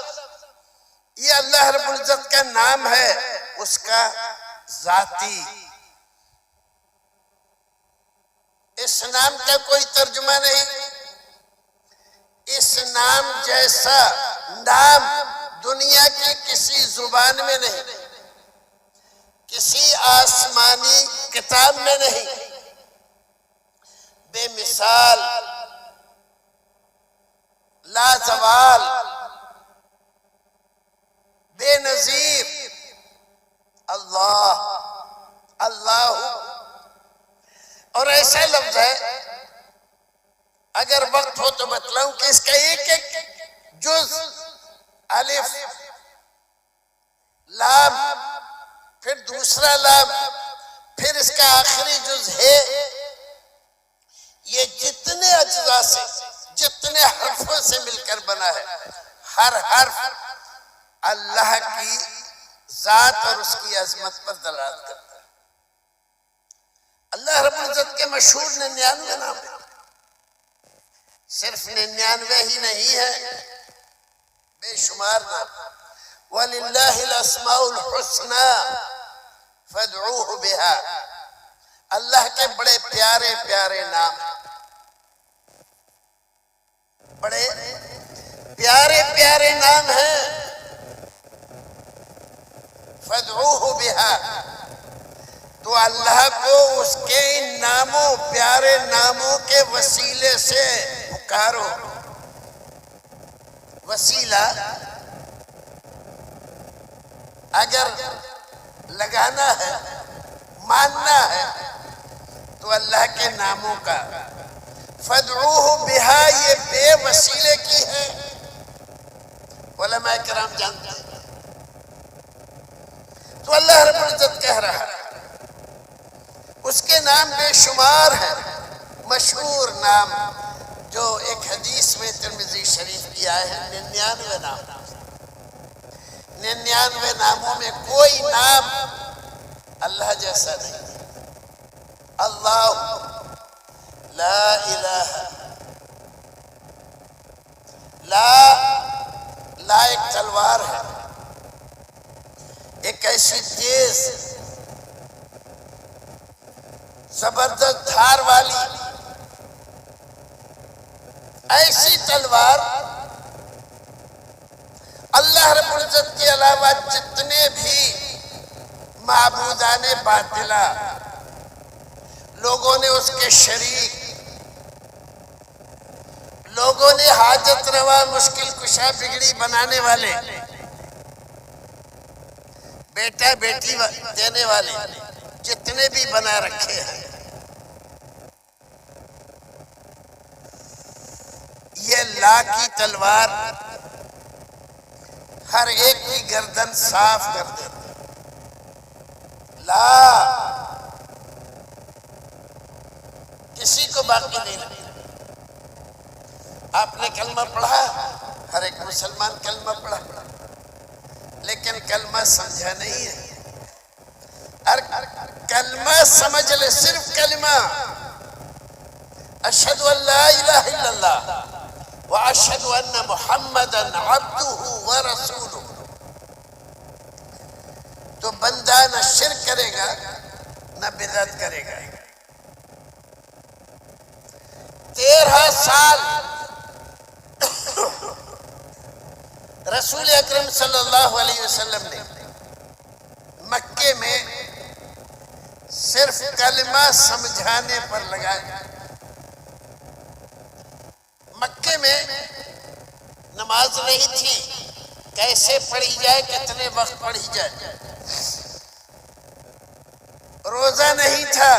یہ اللہ رب العزت کا نام ہے، اس کا ذاتی. اس نام کا کوئی ترجمہ نہیں. اس نام جیسا نام دنیا کی کسی زبان میں نہیں، کسی آسمانی کتاب میں نہیں. بے مثال، لازوال، بے نظیر اللہ. اللہ، اور ایسا لفظ ہے، اگر وقت ہو تو بتلاؤں کہ اس کا ایک ایک جز، الف، لام، پھر دوسرا لام، پھر اس کا آخری جز ہے، یہ جتنے اجزاء سے، جتنے حرفوں سے مل کر بنا ہے، ہر حرف اللہ کی ذات اور اس کی عظمت پر دلالت کرتا ہے. اللہ رب العزت کے مشہور 99 نام ہیں. صرف 99 ہی نہیں ہے، بے شمار نام. وَلِلَّهِ الْأَسْمَاءُ الْحُسْنَى فَادْعُوهُ بِهَا. اللہ کے بڑے پیارے پیارے نام ہیں، بڑے پیارے پیارے نام ہیں. فَادْعُوهُ بِهَا، تو اللہ کو اس کے ان ناموں، پیارے ناموں کے وسیلے سے پکارو. وسیلہ اگر لگانا ہے، ماننا ہے، تو اللہ کے ناموں کا. فَادْعُوهُ بِهَا، یہ بے وسیلے کی ہے. علماء کرام جانتے ہیں تو اللہ رب العزت کہہ رہا ہے اس کے نام بے شمار ہیں، مشہور نام جو ایک حدیث میں ترمذی شریف کی آئے ہیں 99 نام، 99 ناموں میں کوئی نام اللہ جیسا نہیں۔ اللہ لا الہ، لا ایک تلوار ہے، ایک ایسی تیز زبردست دھار والی ایسی تلوار، اللہ رب العزت کے علاوہ جتنے بھی معبودان باطلہ لوگوں نے اس کے شریک، لوگوں نے حاجت روا مشکل کشا بگڑی بنانے والے، بیٹا بیٹی دینے والے جتنے بھی بنا رکھے ہیں، یہ لا کی تلوار ہر ایک کی گردن صاف کر دیتی۔ لا کسی کو باقی نہیں رکھتی۔ آپ نے کلمہ پڑھا، ہر ایک مسلمان کلمہ پڑھا، لیکن کلمہ سمجھا نہیں ہے۔ کلمہ سمجھ لے، صرف کلمہ اشہد ان لا الہ الا اللہ واشہد ان محمدا عبدہ ورسولہ، تو بندہ نہ شرک کرے گا نہ بدعت کرے گا۔ 13 سال رسول اکرم صلی اللہ علیہ وسلم نے مکے میں صرف کلمہ سمجھانے پر لگایا۔ مکے میں نماز نہیں تھی، کیسے پڑھی جائے، کتنے وقت پڑھی جائے، روزہ نہیں تھا،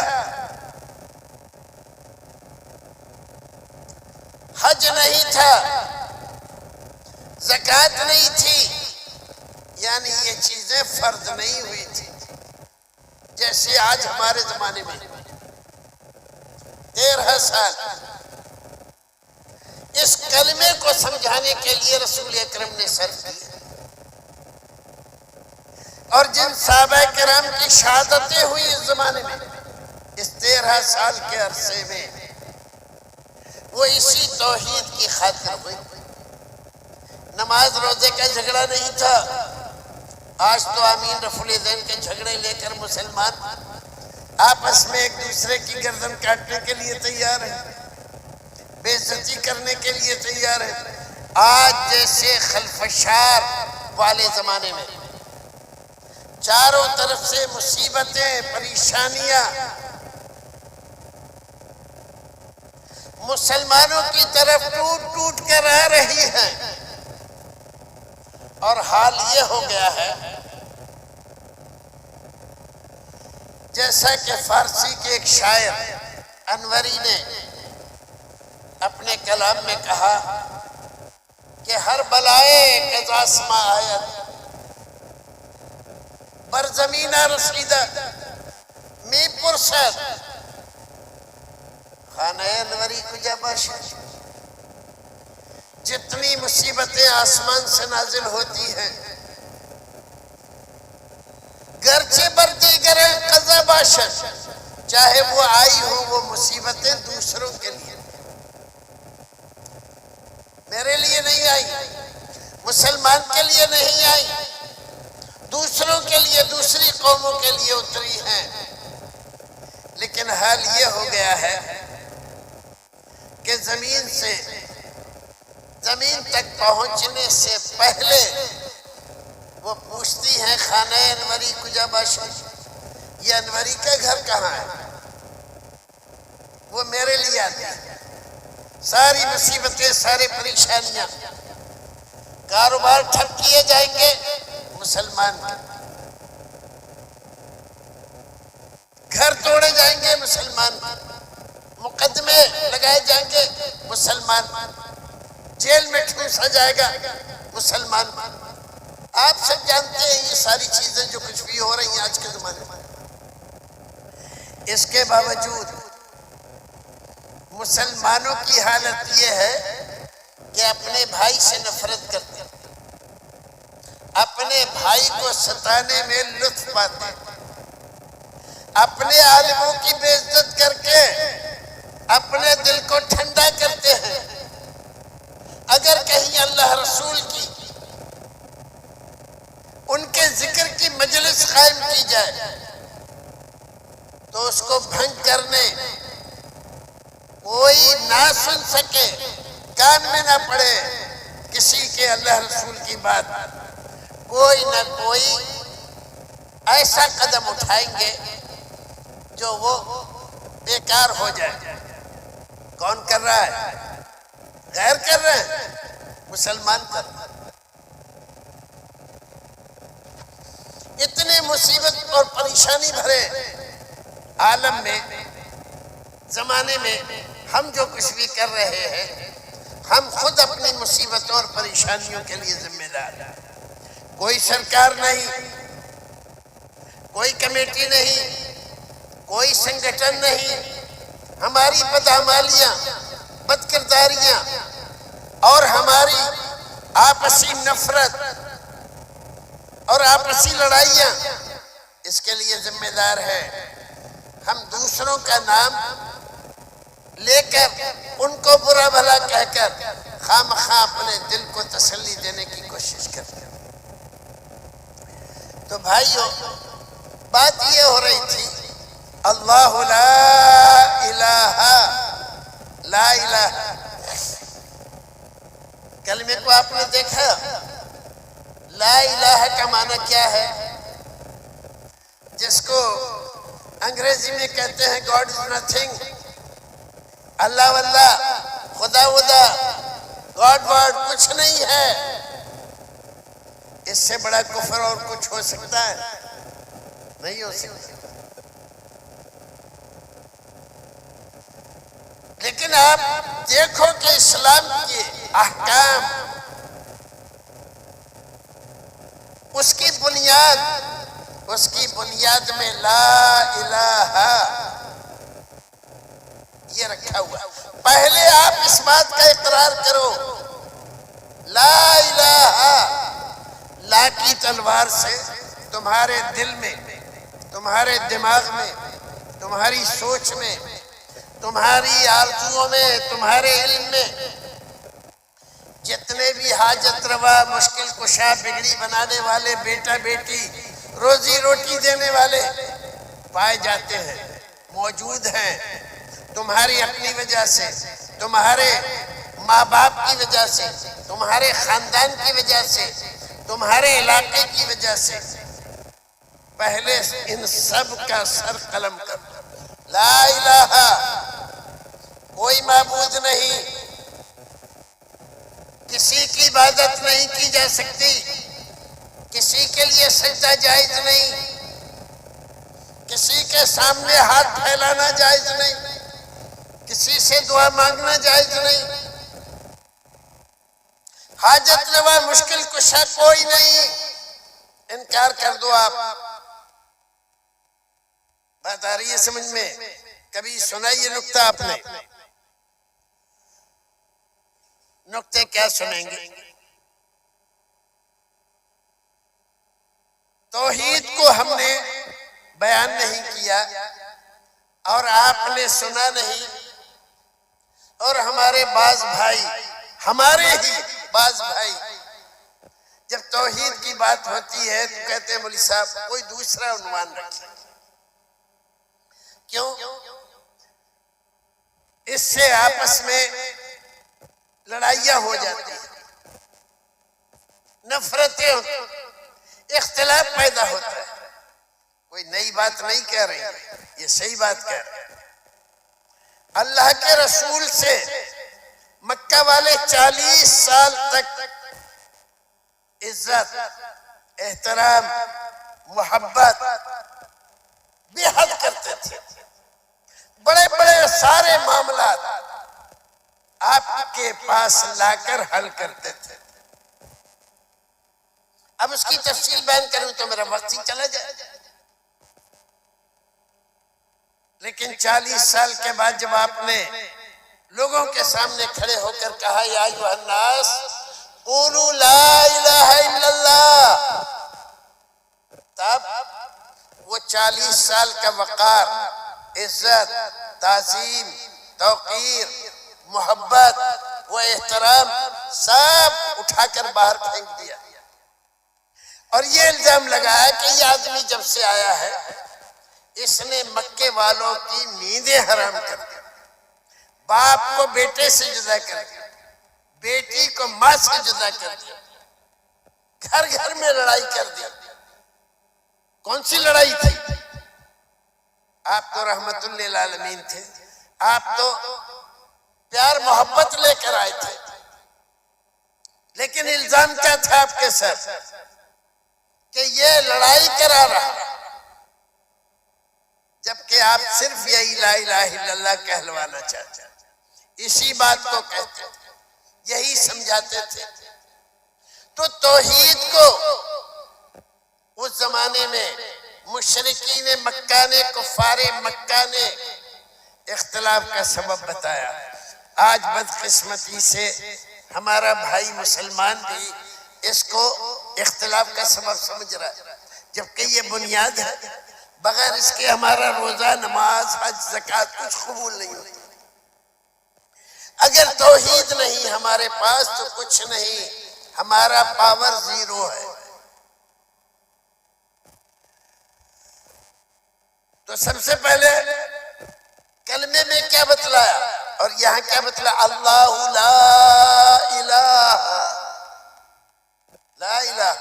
حج نہیں تھا، زکوٰۃ نہیں تھی، یعنی یہ چیزیں فرض نہیں ہوئی تھی جیسے آج ہمارے زمانے میں۔ 13 سال اس کلمے کو سمجھانے کے لیے رسول اکرم نے صرف کیے، اور جن صحابہ کرام کی شہادتیں ہوئی اس زمانے میں، اس 13 سال کے عرصے میں وہ اسی توحید کی خاطر ہوئی۔ نماز روزے کا جھگڑا نہیں تھا۔ آج تو آمین رفع الدین کے جھگڑے لے کر مسلمان آپس میں ایک دوسرے کی گردن کاٹنے کے لیے تیار ہیں، بے عزتی کرنے کے لیے تیار ہیں۔ آج جیسے خلفشار والے زمانے میں چاروں طرف سے مصیبتیں، پریشانیاں مسلمانوں کی طرف ٹوٹ ٹوٹ کر آ رہی ہیں، اور حال یہ ہو گیا ہے جیسا کہ فارسی کے ایک شاعر انوری نے اپنے کلام میں کہا کہ ہر بلائے قضا سما آیت بر زمینہ رسیدہ می پرسد خانہ انوری کجا باشد۔ جتنی مصیبتیں آسمان سے نازل ہوتی ہیں، گرچہ بر دیگر قضا باشد، چاہے وہ آئی ہو وہ مصیبتیں دوسروں کے لیے، میرے لیے نہیں آئی، مسلمان کے لیے نہیں آئی، دوسروں کے لیے، دوسری قوموں کے لیے اتری ہیں۔ لیکن حال یہ ہو گیا ہے کہ زمین تک پہنچنے سے پہلے وہ پوچھتی ہیں خانہ انوری کجا باشد، یہ انوری کا گھر کہاں ہے؟ وہ میرے لیے آتی ہے۔ ساری مصیبتیں، ساری پریشانیاں، کاروبار ٹھپ کیے جائیں گے مسلمان کے، گھر توڑے جائیں گے مسلمان، مقدمے لگائے جائیں گے مسلمان، جیل میں ٹھوسا جائے گا مسلمان، آپ سب جانتے ہیں یہ ساری چیزیں جو کچھ بھی ہو رہی ہیں آج کے زمانے میں، اس کے باوجود مسلمانوں کی حالت یہ ہے کہ اپنے بھائی سے نفرت کرتے ہیں، اپنے بھائی کو ستانے میں لطف پاتے ہیں، اپنے عالموں کی بے عزت کر کے اپنے دل کو ٹھنڈا کرتے ہیں۔ اگر کہیں اللہ رسول کی ان کے ذکر کی مجلس قائم کی جائے تو اس کو بھنگ کرنے کوئی نہ سن سکے، کان میں نہ پڑے کسی کے اللہ رسول کی بات، کوئی نہ کوئی ایسا قدم اٹھائیں گے جو وہ بیکار ہو جائے۔ کون کر رہا ہے؟ غیر کر رہے ہیں، مسلمان کر رہے ہیں۔ اتنے مصیبت اور پریشانی بھرے عالم میں، زمانے میں ہم جو کچھ بھی کر رہے ہیں، ہم خود اپنی مصیبتوں اور پریشانیوں کے لیے ذمہ دار ہیں۔ کوئی سرکار نہیں، کوئی کمیٹی نہیں، کوئی سنگٹھن نہیں، ہماری بدعمالیاں، بد کرداریاں اور ہماری آپسی نفرت اور آپسی لڑائیاں اس کے لیے ذمہ دار ہے۔ ہم دوسروں کا نام لے کر ان کو برا بھلا کہہ کر خواہ مخواہ اپنے دل کو تسلی دینے کی کوشش کرتے ہیں۔ تو بھائیو، بات یہ ہو رہی تھی، اللہ لا الہ لا الہ، کلمے کو آپ نے دیکھا؟ لا الہ کا معنی کیا ہے؟ جس کو انگریزی میں کہتے ہیں گاڈ از نتھنگ، اللہ واللہ، خدا ودا، گاڈ ورڈ کچھ نہیں ہے۔ اس سے بڑا کفر اور کچھ ہو سکتا ہے؟ نہیں ہو سکتا۔ لیکن آپ دیکھو کہ اسلام کے احکام، اس کی بنیاد میں لا الہ یہ رکھا ہوا۔ پہلے آپ اس بات کا اقرار کرو، لا الہ، لا کی تلوار سے تمہارے دل میں، تمہارے دماغ میں، تمہاری سوچ میں، تمہاری آرزوؤں میں، تمہارے علم میں جتنے بھی حاجت روا، مشکل کشا، بگڑی بنانے والے، بیٹا بیٹی، روزی روٹی دینے والے پائے جاتے ہیں، موجود ہیں، تمہاری اپنی وجہ سے، تمہارے ماں باپ کی وجہ سے، تمہارے خاندان کی وجہ سے، تمہارے علاقے کی وجہ سے۔ پہلے ان سب کا سر قلم کر لا الہ، کوئی معبود نہیں، کسی کی عبادت نہیں کی جا سکتی، کسی کے لیے سجدہ جائز نہیں، کسی کے سامنے ہاتھ پھیلانا جائز نہیں، کسی سے دعا مانگنا جائز نہیں، حاجت روا مشکل کشا کوئی نہیں، انکار کر دو آپ۔ بات آ رہی ہے سمجھ میں؟ کبھی سنا یہ نکتہ آپ نے؟ نکتے کیا سنیں گے؟ توحید کو ہم نے بیان نہیں کیا اور آپ نے سنا نہیں، اور ہمارے بعض بھائی، ہمارے ہی بعض بھائی جب توحید کی بات ہوتی ہے تو کہتے ہیں مولوی صاحب کوئی دوسرا عنوان رکھیں۔ کیوں؟ اس سے آپس میں لڑائیاں ہو جاتی ہیں، نفرتیں ہوتی ہیں، اختلاف پیدا ہوتا ہے۔ کوئی نئی بات نہیں کہہ رہی، یہ صحیح بات کہہ رہے ہیں۔ اللہ کے رسول سے مکہ والے 40 سال تک عزت، احترام، محبت بے حد کرتے تھے، بڑے بڑے سارے معاملات آپ کے پاس لا کر حل کرتے تھے۔ اب اس کی تفصیل بیان کروں تو میرا وقت ہی چلا جائے. لیکن 40 سال کے بعد جب آپ نے لوگوں کے سامنے کھڑے ہو کر کہا یا ایھا الناس قولوا لا الہ الا اللہ، تب وہ 40 سال کا وقار، عزت، تعظیم، توقیر، محبت و احترام سب اٹھا کر باہر پھینک دیا اور یہ الزام لگایا کہ یہ آدمی جب سے آیا ہے اس نے مکے والوں کی نیندیں حرام کر دی، باپ کو بیٹے سے جدا کر دیا، بیٹی کو ماں سے جدا کر دیا، گھر گھر میں لڑائی کر دی. کون سی لڑائی تھی؟ آپ تو رحمت للعالمین تھے، آپ تو پیار محبت لے کر آئے تھے، لیکن الزام کیا تھا آپ کے سر کہ یہ لڑائی کرا رہا، جبکہ آپ صرف یہی لا الہ الا اللہ کہلوانا چاہتے ہیں، اسی بات کو کہتے تھے، یہی سمجھاتے تھے. تو توحید کو اس زمانے میں مشرکین مکہ نے، کفار مکہ نے اختلاف کا سبب بتایا. آج بدقسمتی سے ہمارا بھائی مسلمان بھی اس کو اختلاف کا سبب سمجھ رہا ہے، جبکہ یہ بنیاد ہے. بغیر اس کے ہمارا روزہ، نماز، حج، زکوٰۃ کچھ قبول نہیں ہوتا. اگر توحید نہیں ہمارے پاس تو کچھ نہیں، ہمارا پاور زیرو ہے. تو سب سے پہلے کلمے میں کیا بتلایا اور یہاں کیا بتلایا؟ اللہ لا الہ، لا الہ،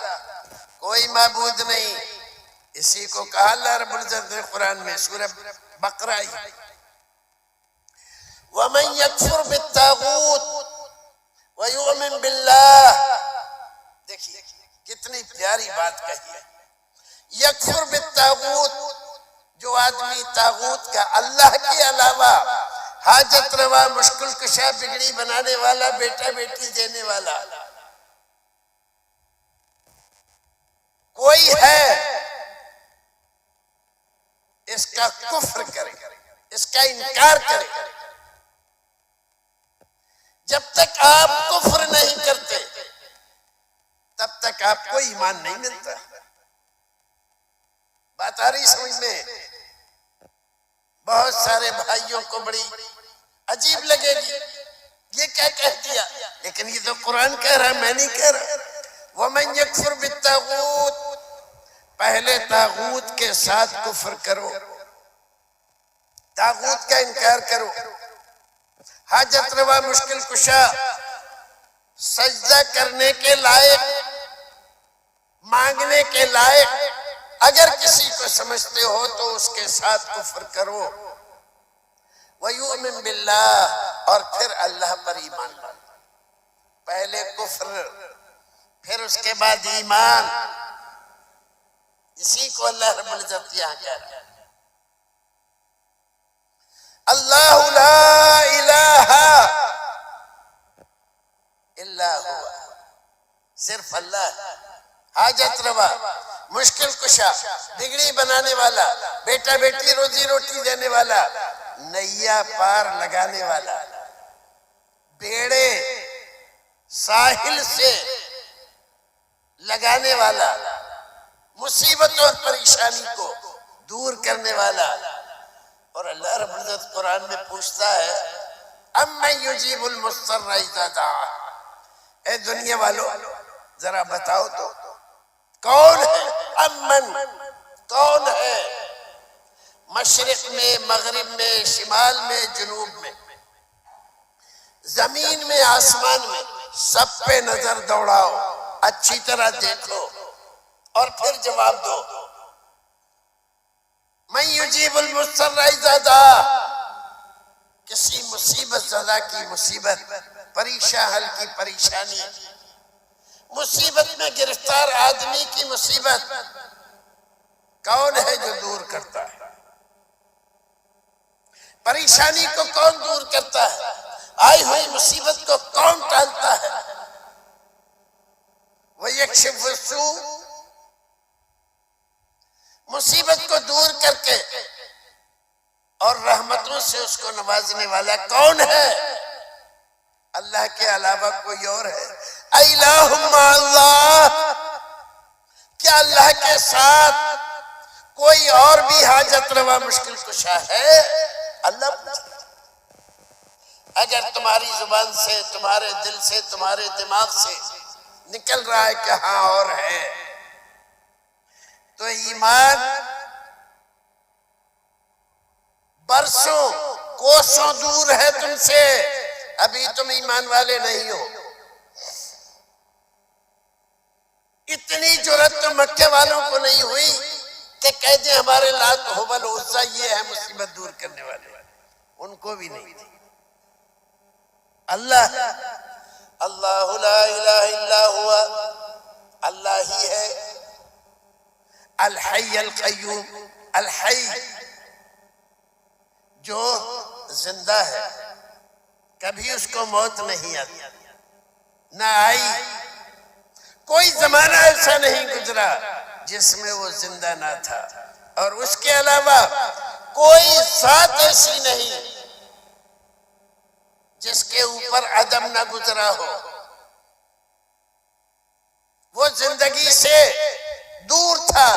کوئی معبود نہیں. اسی کو کہا اللہ رب العزت نے قرآن میں سورہ بقرہ وَمَن يَكْفُرْ بِالطَّاغُوتِ وَيُؤْمِن بِاللَّهِ. دیکھیے کتنی پیاری بات کہی ہے. یکفر بالطاغوت، جو آدمی طاغوت کا، اللہ کے علاوہ حاجت روا، مشکل کشا، بگڑی بنانے والا، بیٹا بیٹی دینے والا کوئی ہے، اس کا کفر کرے، اس کا انکار کرے. جب تک آپ کفر نہیں کرتے تب تک آپ کو ایمان نہیں ملتا. بات آ رہی سمجھ میں؟ بہت سارے بھائیوں کو بڑی عجیب لگے گی یہ کیا کہہ دیا، لیکن یہ تو قرآن کہہ رہا ہے، میں نہیں کہہ رہا. وَمَن يَكْفُرْ بِالطَّاغُوتِ، پہلے طاغوت کے ساتھ کفر کرو، طاغوت کا انکار کرو. حاجت روا، مشکل کشا، سجدہ کرنے کے لائق، مانگنے کے لائق اگر کسی کو سمجھتے ہو تو اس کے ساتھ کفر کرو. وَيُؤْمِن بِاللَّهِ، اور پھر اللہ پر ایمان لاؤ. پہلے کفر، پھر اس کے بعد ایمان. اسی کو اللہ رب العزت یہاں کہہ رہا ہے. اللہ لا الہ الا ہوا، صرف اللہ، حاجت روا، مشکل کشا، بگڑی بنانے والا، بیٹا بیٹی روزی روٹی دینے والا، نیا پار لگانے والا، بیڑے ساحل سے لگانے والا، مصیبتوں اور پریشانی کو دور کرنے والا. اور اللہ رب العزت قرآن میں پوچھتا ہے اَمَّن يُجِيبُ الْمُضْطَرَّ إِذَا دَعَاهُ، اے دنیا والو ذرا بتاؤ تو کون ہے؟ امن، کون ہے؟ مشرق میں، مغرب میں، شمال میں، جنوب میں، زمین میں، آسمان میں، سب پہ نظر دوڑاؤ، اچھی طرح دیکھو اور پھر جواب دو. من یجیب المضطر اذا دعا، کسی مصیبت زدہ کی مصیبت، پریشان حل کی پریشانی، مصیبت میں گرفتار آدمی کی مصیبت کون ہے جو دور کرتا ہے؟ پریشانی کو کون دور کرتا ہے؟ آئی ہوئی مصیبت کو کون ٹالتا ہے؟ وَيَكْشِفُ السُّوءَ، مصیبت کو دور کر کے اور رحمتوں سے اس کو نوازنے والا کون ہے؟ اللہ کے علاوہ کوئی اور ہے؟ اِلَٰهٌ مَّعَ اللَّهِ، کیا اللہ کے ساتھ کوئی اور بھی حاجت روا مشکل کشا ہے؟ اللہ پوچھتا ہے۔ اگر تمہاری زبان سے، تمہارے دل سے، تمہارے دماغ سے نکل رہا ہے کہ ہاں اور ہے، تو ایمان برسوں کوسوں دور ہے تم سے، ابھی تم ایمان والے نہیں ہو۔ اتنی جرأت تو مکہ والوں کو نہیں ہوئی کہ کہہ دیں ہمارے لات حبل عزا یہ ہے مصیبت دور کرنے والے، ان کو بھی نہیں تھی۔ اللہ اللہ لا الہ الا ہوا، اللہ ہی ہے الحی القیوم، الحی جو زندہ ہے، کبھی اس کو موت نہیں آتی نہ آئی، کوئی زمانہ ایسا نہیں گزرا جس میں وہ زندہ نہ تھا، اور اس کے علاوہ کوئی ذات ایسی نہیں جس کے اوپر عدم نہ گزرا ہو۔ وہ زندگی سے دور تھا،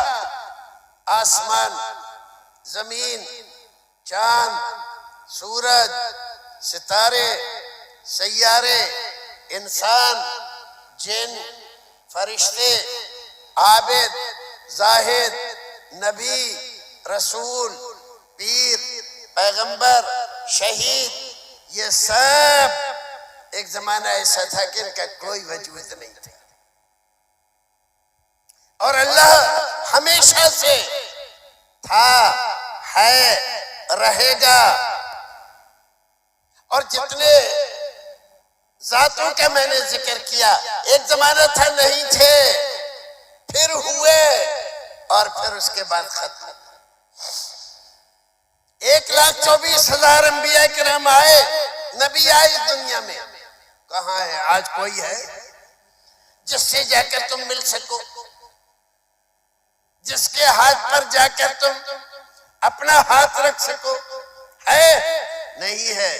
آسمان، زمین، چاند، سورج، ستارے، سیارے، انسان، جن، فرشتے، عابد، زاہد، نبی، رسول، پیر، پیغمبر، شہید، یہ سب ایک زمانہ ایسا تھا کہ ان کا کوئی وجود نہیں تھا، اور اللہ ہمیشہ سے تھا، ہے، رہے گا۔ اور جتنے ذاتوں کا میں نے ذکر کیا، ایک زمانہ تھا نہیں تھے، پھر ہوئے، اور پھر اس کے بعد ختم۔ 1,24,000 انبیاء کرام آئے، نبی آئے اس دنیا میں، کہاں ہے؟ آج کوئی ہے جس سے جا کر تم مل سکو، جس کے ہاتھ پر جا کر تم اپنا ہاتھ رکھ سکو؟ ہے؟ نہیں ہے،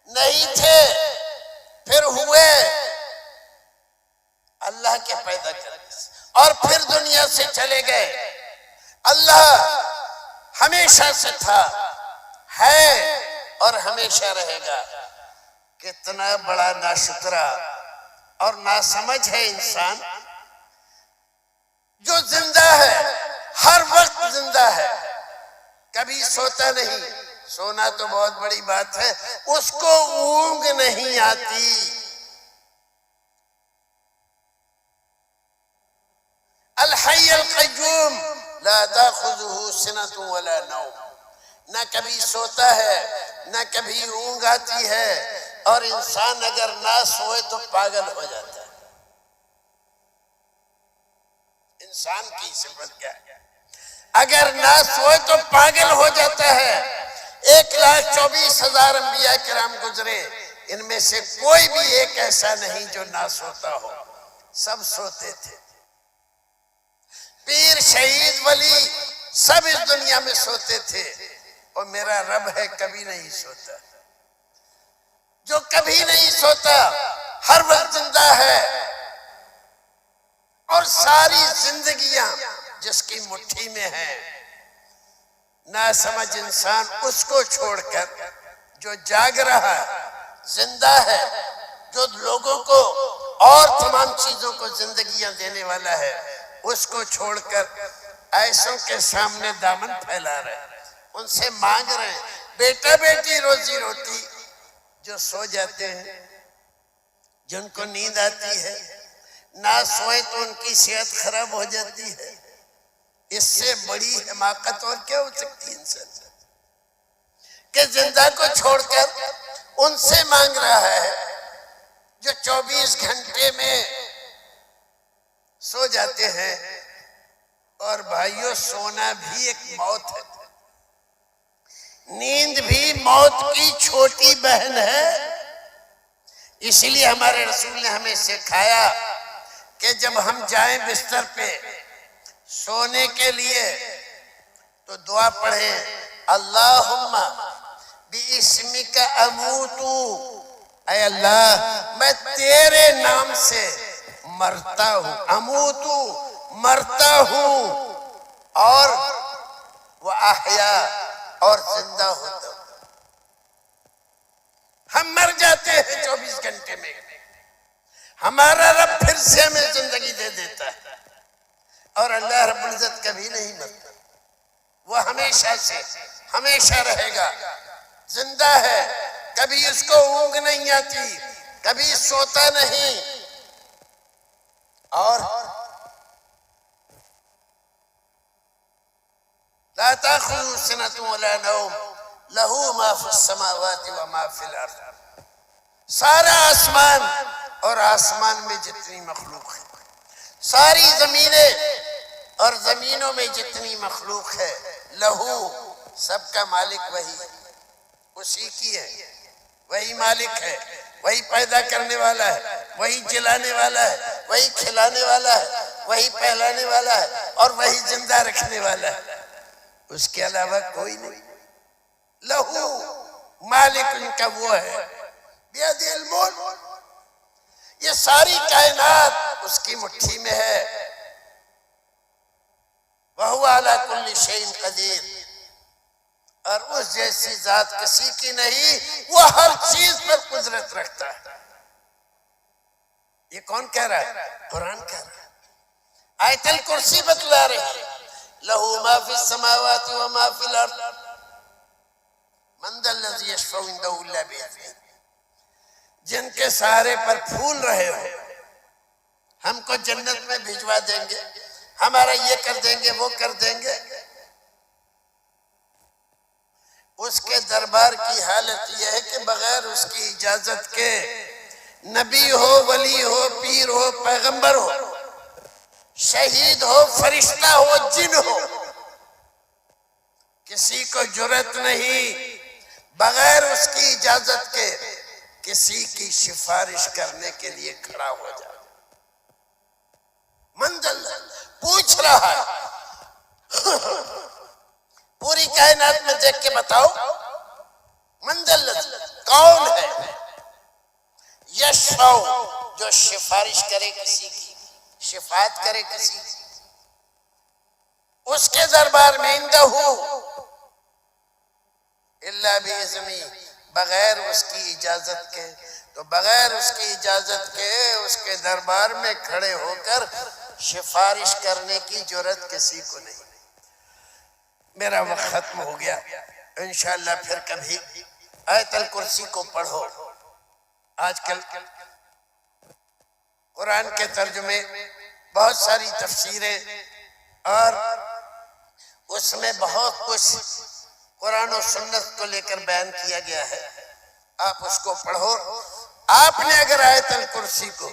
نہیں تھے، پھر ہوئے، اللہ کے پیدا کرنے سے، اور پھر دنیا سے چلے گئے۔ اللہ ہمیشہ سے تھا، ہے، اور ہمیشہ رہے گا۔ کتنا بڑا ناشکرا اور ناسمجھ ہے انسان جو زندہ ہے، ہر وقت زندہ ہے، کبھی سوتا نہیں، سونا تو بہت بڑی بات ہے، اس کو اونگ نہیں آتی۔ الحی القیوم لا تاخذہ سنۃ ولا نوم، نہ کبھی سوتا ہے نہ کبھی اونگ آتی ہے، اور انسان اگر نہ سوئے تو پاگل ہو جاتا ہے۔ انسان کی صفت کیا ہے؟ اگر نہ سوئے تو پاگل ہو جاتا ہے۔ 1,24,000 انبیاء کرام گزرے، ان میں سے کوئی بھی ایک ایسا نہیں جو نہ سوتا ہو، سب سوتے تھے۔ پیر، شہید، ولی، سب اس دنیا میں سوتے تھے، اور میرا رب ہے کبھی نہیں سوتا، جو کبھی نہیں سوتا، ہر وقت زندہ ہے، اور ساری زندگیاں جس کی مٹھی میں ہیں۔ نہ سمجھ انسان اس کو چھوڑ کر جو جاگ رہا ہے، زندہ ہے، جو لوگوں کو اور تمام چیزوں کو زندگیاں دینے والا ہے، اس کو چھوڑ کر ایسوں کے سامنے دامن پھیلا رہے ہیں، ان سے مانگ رہے ہیں بیٹا بیٹی روزی روٹی، جو سو جاتے ہیں، جن کو نیند آتی ہے، نہ سوئے تو ان کی صحت خراب ہو جاتی ہے۔ اس سے بڑی حماقت اور کیا ہو سکتی ہے انسان سے، کہ زندہ کو چھوڑ کر ان سے مانگ رہا ہے جو 24 گھنٹے میں سو جاتے ہیں۔ اور بھائیوں، سونا بھی ایک موت ہے، نیند بھی موت کی چھوٹی بہن ہے۔ اسی لیے ہمارے رسول نے ہمیں سکھایا کہ جب ہم جائیں بستر پہ سونے کے لیے تو دعا پڑھیں اللہم بِاسْمِكَ اموتو، اے اللہ میں تیرے نام سے مرتا ہوں، اموتو مرتا ہوں، اور وہ احیا اور زندہ ہوتا ہوں۔ ہم مر جاتے ہیں 24 گھنٹے میں، ہمارا رب پھر سے ہمیں زندگی دے دیتا ہے، اور اللہ رب العزت کبھی نہیں مرتا، وہ ہمیشہ سے ہمیشہ رہے گا، زندہ ہے، کبھی اس کو اونگ نہیں آتی، کبھی سوتا نہیں، اور لا تأخذه سنة ولا نوم له ما في السماوات وما في الارض، سارا آسمان اور آسمان میں جتنی مخلوق ہے، ساری زمینیں اور زمینوں میں جتنی مخلوق ہے، لہو سب کا مالک وہی ہے، اسی کی ہے، وہی مالک ہے، وہی پیدا کرنے والا ہے، وہی جلانے والا ہے، وہی کھلانے والا ہے، وہی پہلانے والا ہے، اور وہی زندہ رکھنے والا ہے، اس کے علاوہ کوئی نہیں۔ لہو مالک ان کا وہ ہے، بیدی الملک، یہ ساری کائنات اس کی مٹھی میں ہے، وَهُوَ عَلَى كُلِّ شَيْءٍ قَدِيرٌ، اور اس جیسی ذات کسی کی نہیں، وہ ہر چیز پر قدرت رکھتا ہے۔ یہ کون کہہ رہا ہے؟ قرآن کہہ رہا ہے، آیت الکرسی بتلا رہی ہے، لَهُ مَا فِي السَّمَاوَاتِ وَمَا فِي الْأَرْضِ مَنْ ذَا الَّذِي يَشْفَعُ عِنْدَهُ إِلَّا بِإِذْنِهِ، جن کے سہارے پر پھول رہے ہو، ہم کو جنت میں بھجوا دیں گے، ہمارا یہ کر دیں گے، وہ کر دیں گے، اس کے دربار کی حالت یہ ہے کہ بغیر اس کی اجازت کے نبی ہو، ولی ہو، پیر ہو، پیغمبر ہو، شہید ہو، فرشتہ ہو، جن ہو، کسی کو جرأت نہیں بغیر اس کی اجازت کے کسی کی سفارش کرنے کے لیے کھڑا ہو جائے۔ منزل پوچھ رہا ہے، پوری کائنات میں دیکھ کے بتاؤ منزل کون ہے؟ یشفع، جو سفارش کرے کسی کی، شفاعت کرے کسی کی، اس کے دربار میں اندہ الا باذنی، بغیر اس کی اجازت کے، تو بغیر اس کی اجازت کے اس کے دربار میں کھڑے ہو کر سفارش کرنے کی جرأت کسی کو نہیں۔ میرا وقت ختم ہو گیا، انشاءاللہ پھر کبھی آیت الکرسی کو پڑھو۔ آج کل قرآن کے ترجمے، بہت ساری تفسیریں، اور اس میں بہت کچھ قرآن و سنت کو لے کر بیان کیا گیا ہے، آپ اس کو پڑھو۔ آپ نے اگر آیت الکرسی کو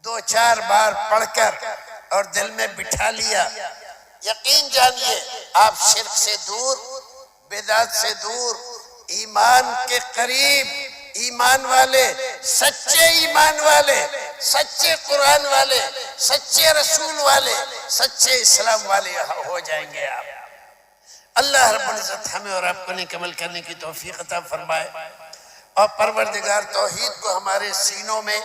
2-4 بار پڑھ کر اور دل میں بٹھا لیا، یقین جانیے آپ شرک سے دور، بدعت سے دور، ایمان کے قریب، ایمان والے، سچے ایمان والے، سچے قرآن والے، سچے رسول والے، سچے اسلام والے ہو جائیں گے آپ۔ اللہ رب العزت ہمیں اور آپ کو نیک عمل کرنے کی توفیق عطا فرمائے، اور پروردگار توحید کو ہمارے سینوں میں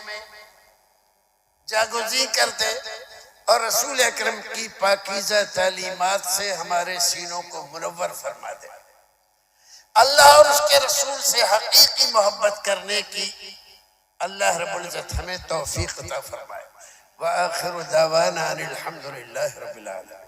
جاگزیں کر دے، اور رسول اکرم کی پاکیزہ تعلیمات سے ہمارے سینوں کو منور فرما دے۔ اللہ اور اس کے رسول سے حقیقی محبت کرنے کی اللہ رب العزت ہمیں توفیق عطا فرمائے۔ وآخر دعوانا ان الحمد للہ رب العالمین۔